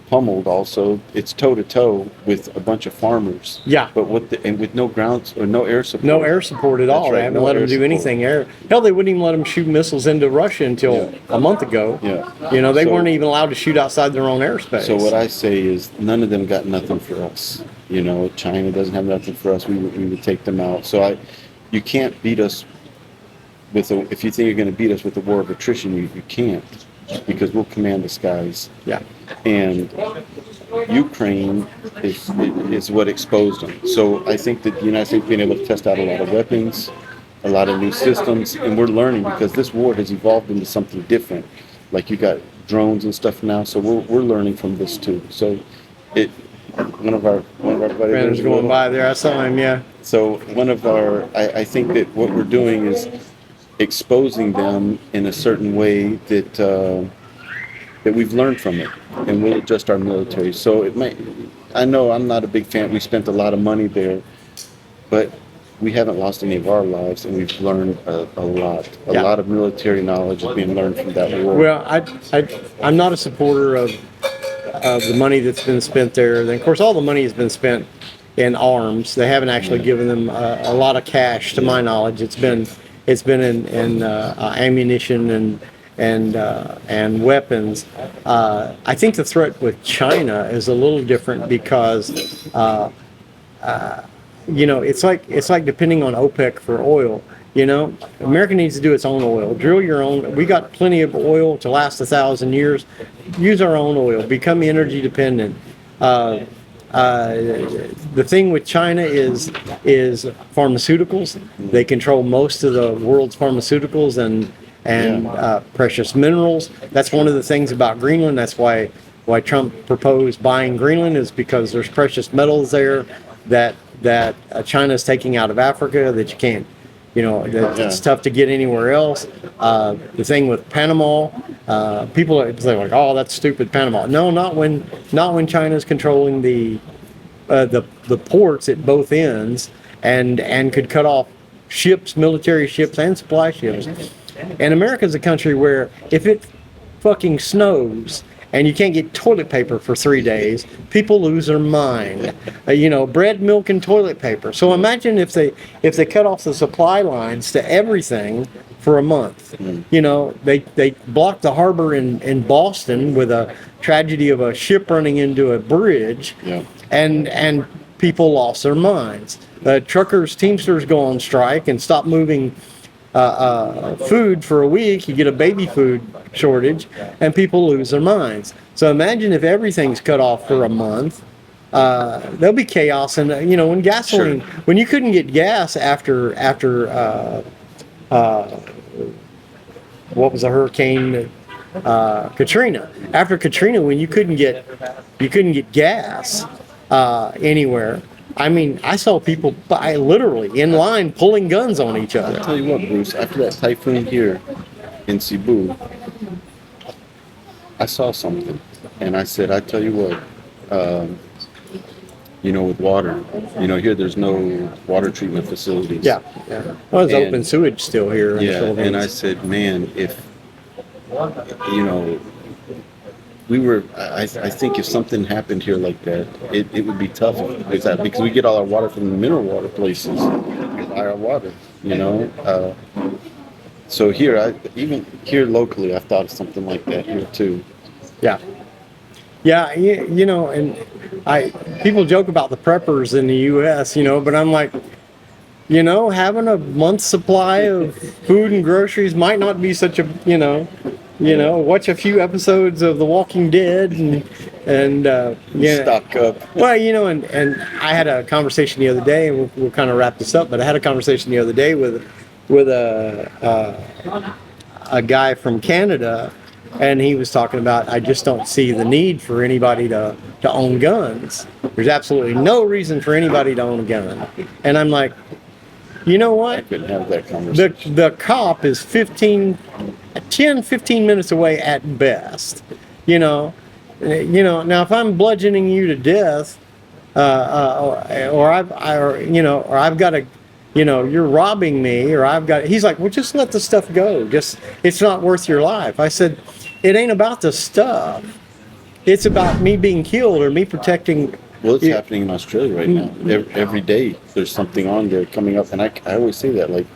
pummeled. Also, it's toe to toe with a bunch of farmers. Yeah, but with no ground or no air support. No air support at all. Right. They haven't let them do anything. Hell, they wouldn't even let them shoot missiles into Russia until a month ago. Yeah, you know, they weren't even allowed to shoot outside their own airspace. So what I say is, none of them got nothing for us. You know, China doesn't have nothing for us. We would take them out. So you can't beat us if you think you're going to beat us with a war of attrition, you can't, because we'll command the skies. Yeah. And Ukraine is what exposed them. So I think that the United States being able to test out a lot of weapons, a lot of new systems, and we're learning because this war has evolved into something different. Like you got drones and stuff now, so we're learning from this too. So one of our buddies was going by there. I saw him. Yeah. So I think that what we're doing is exposing them in a certain way that we've learned from it, and we'll adjust our military. So I know I'm not a big fan. We spent a lot of money there, but we haven't lost any of our lives, and we've learned a lot. A lot of military knowledge is being learned from that war. Well, I'm not a supporter of the money that's been spent there. And of course, all the money has been spent in arms. They haven't actually given them a lot of cash, to my knowledge. It's been in ammunition and weapons. I think the threat with China is a little different because you know, it's like depending on OPEC for oil. You know, America needs to do its own oil. Drill your own. We got plenty of oil to last 1,000 years. Use our own oil. Become energy dependent. the thing with China is pharmaceuticals. They control most of the world's pharmaceuticals and precious minerals. That's one of the things about Greenland. That's why Trump proposed buying Greenland, is because there's precious metals there that China's taking out of Africa that you can't, it's tough to get anywhere else. The thing with Panama, people are like, oh, that's stupid, Panama. No, not when China's controlling the ports at both ends and could cut off ships, military ships and supply ships. And America's a country where if it fucking snows and you can't get toilet paper for 3 days, people lose their mind. Bread, milk, and toilet paper. So imagine if they cut off the supply lines to everything for a month. They blocked the harbor in Boston with a tragedy of a ship running into a bridge, and people lost their minds. Truckers, Teamsters go on strike and stop moving food for a week. You get a baby food shortage and people lose their minds. So imagine if everything's cut off for a month. There'll be chaos. And when gasoline, when you couldn't get gas after what was the hurricane, Katrina, after Katrina, when you couldn't get gas anywhere. I mean, I saw people literally in line pulling guns on each other. I'll tell you what, Bruce, after that typhoon here in Cebu, I saw something. And I said, I tell you what, with water, here there's no water treatment facilities. Yeah. Well, there's open sewage still here. And I said, man, if, I think if something happened here like that, it would be tough because we get all our water from the mineral water places. We buy our water, So here, even here locally, I've thought of something like that here too. Yeah, and people joke about the preppers in the U.S., but I'm like, having a month's supply of food and groceries might not be such a, watch a few episodes of The Walking Dead and stock up. Well, and I had a conversation the other day, and we'll kind of wrap this up. But I had a conversation the other day with a guy from Canada, and he was talking about, I just don't see the need for anybody to own guns. There's absolutely no reason for anybody to own a gun. And I'm like, you know what? I couldn't have that conversation. The cop is 15 minutes away at best. Now if I'm bludgeoning you to death, or I've got a, you're robbing me, or he's like, well, just let the stuff go. It's not worth your life. I said, it ain't about the stuff. It's about me being killed or me protecting. Well, it's happening in Australia right now. Every day there's something on there coming up, and I always say that, like,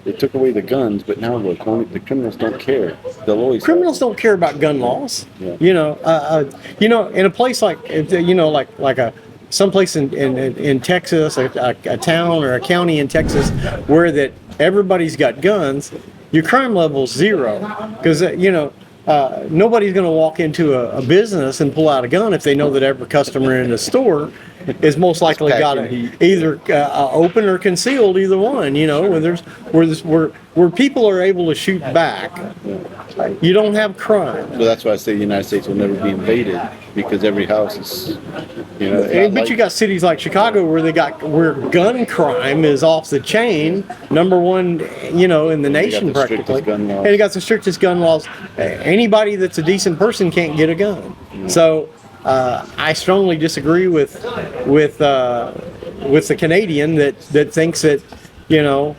they took away the guns, but now look, the criminals don't care. Criminals don't care about gun laws. Yeah. In a place like, someplace in Texas, a town or a county in Texas, where that everybody's got guns, your crime level's zero, because nobody's going to walk into a business and pull out a gun if they know that every customer in the store is most likely got it either open or concealed, either one. Where people are able to shoot back, you don't have crime. So that's why I say the United States will never be invaded, because every house is, But you got cities like Chicago where gun crime is off the chain, number one, in the nation practically. And you got the strictest gun laws. Anybody that's a decent person can't get a gun. Yeah. So I strongly disagree with the Canadian that thinks that gun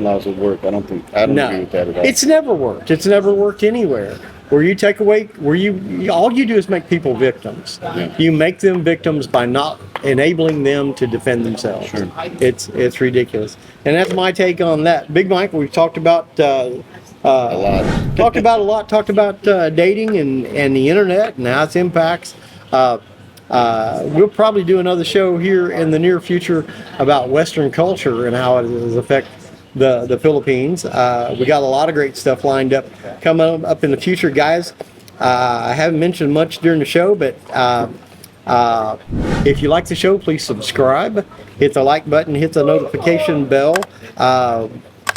laws would work. I don't agree with that at all. It's never worked. It's never worked anywhere. Where you take away, all you do is make people victims. Yeah. You make them victims by not enabling them to defend themselves. Sure. It's ridiculous. And that's my take on that. Big Mike, we've talked about a lot. Talked about dating and the internet and how its impacts. We'll probably do another show here in the near future about Western culture and how it has affected the Philippines. We got a lot of great stuff lined up coming up in the future, guys. I haven't mentioned much during the show, but if you like the show, please subscribe, hit the like button, hit the notification bell.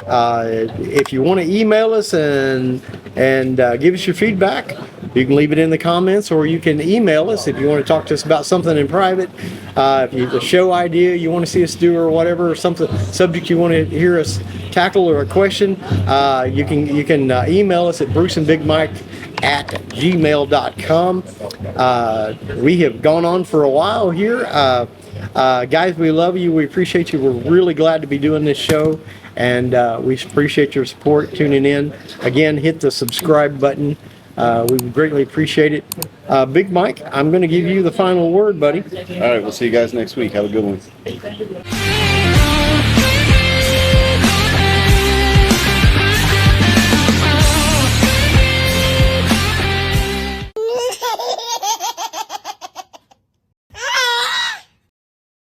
If you want to email us and give us your feedback, you can leave it in the comments, or you can email us if you want to talk to us about something in private. If you have a show idea you want to see us do, or whatever, or something subject you want to hear us tackle, or a question, you can email us at bruceandbigmike@gmail.com. We have gone on for a while here. Guys, we love you. We appreciate you. We're really glad to be doing this show, and we appreciate your support tuning in. Again, hit the subscribe button. We would greatly appreciate it. Big Mike, I'm going to give you the final word, buddy. All right, we'll see you guys next week. Have a good one.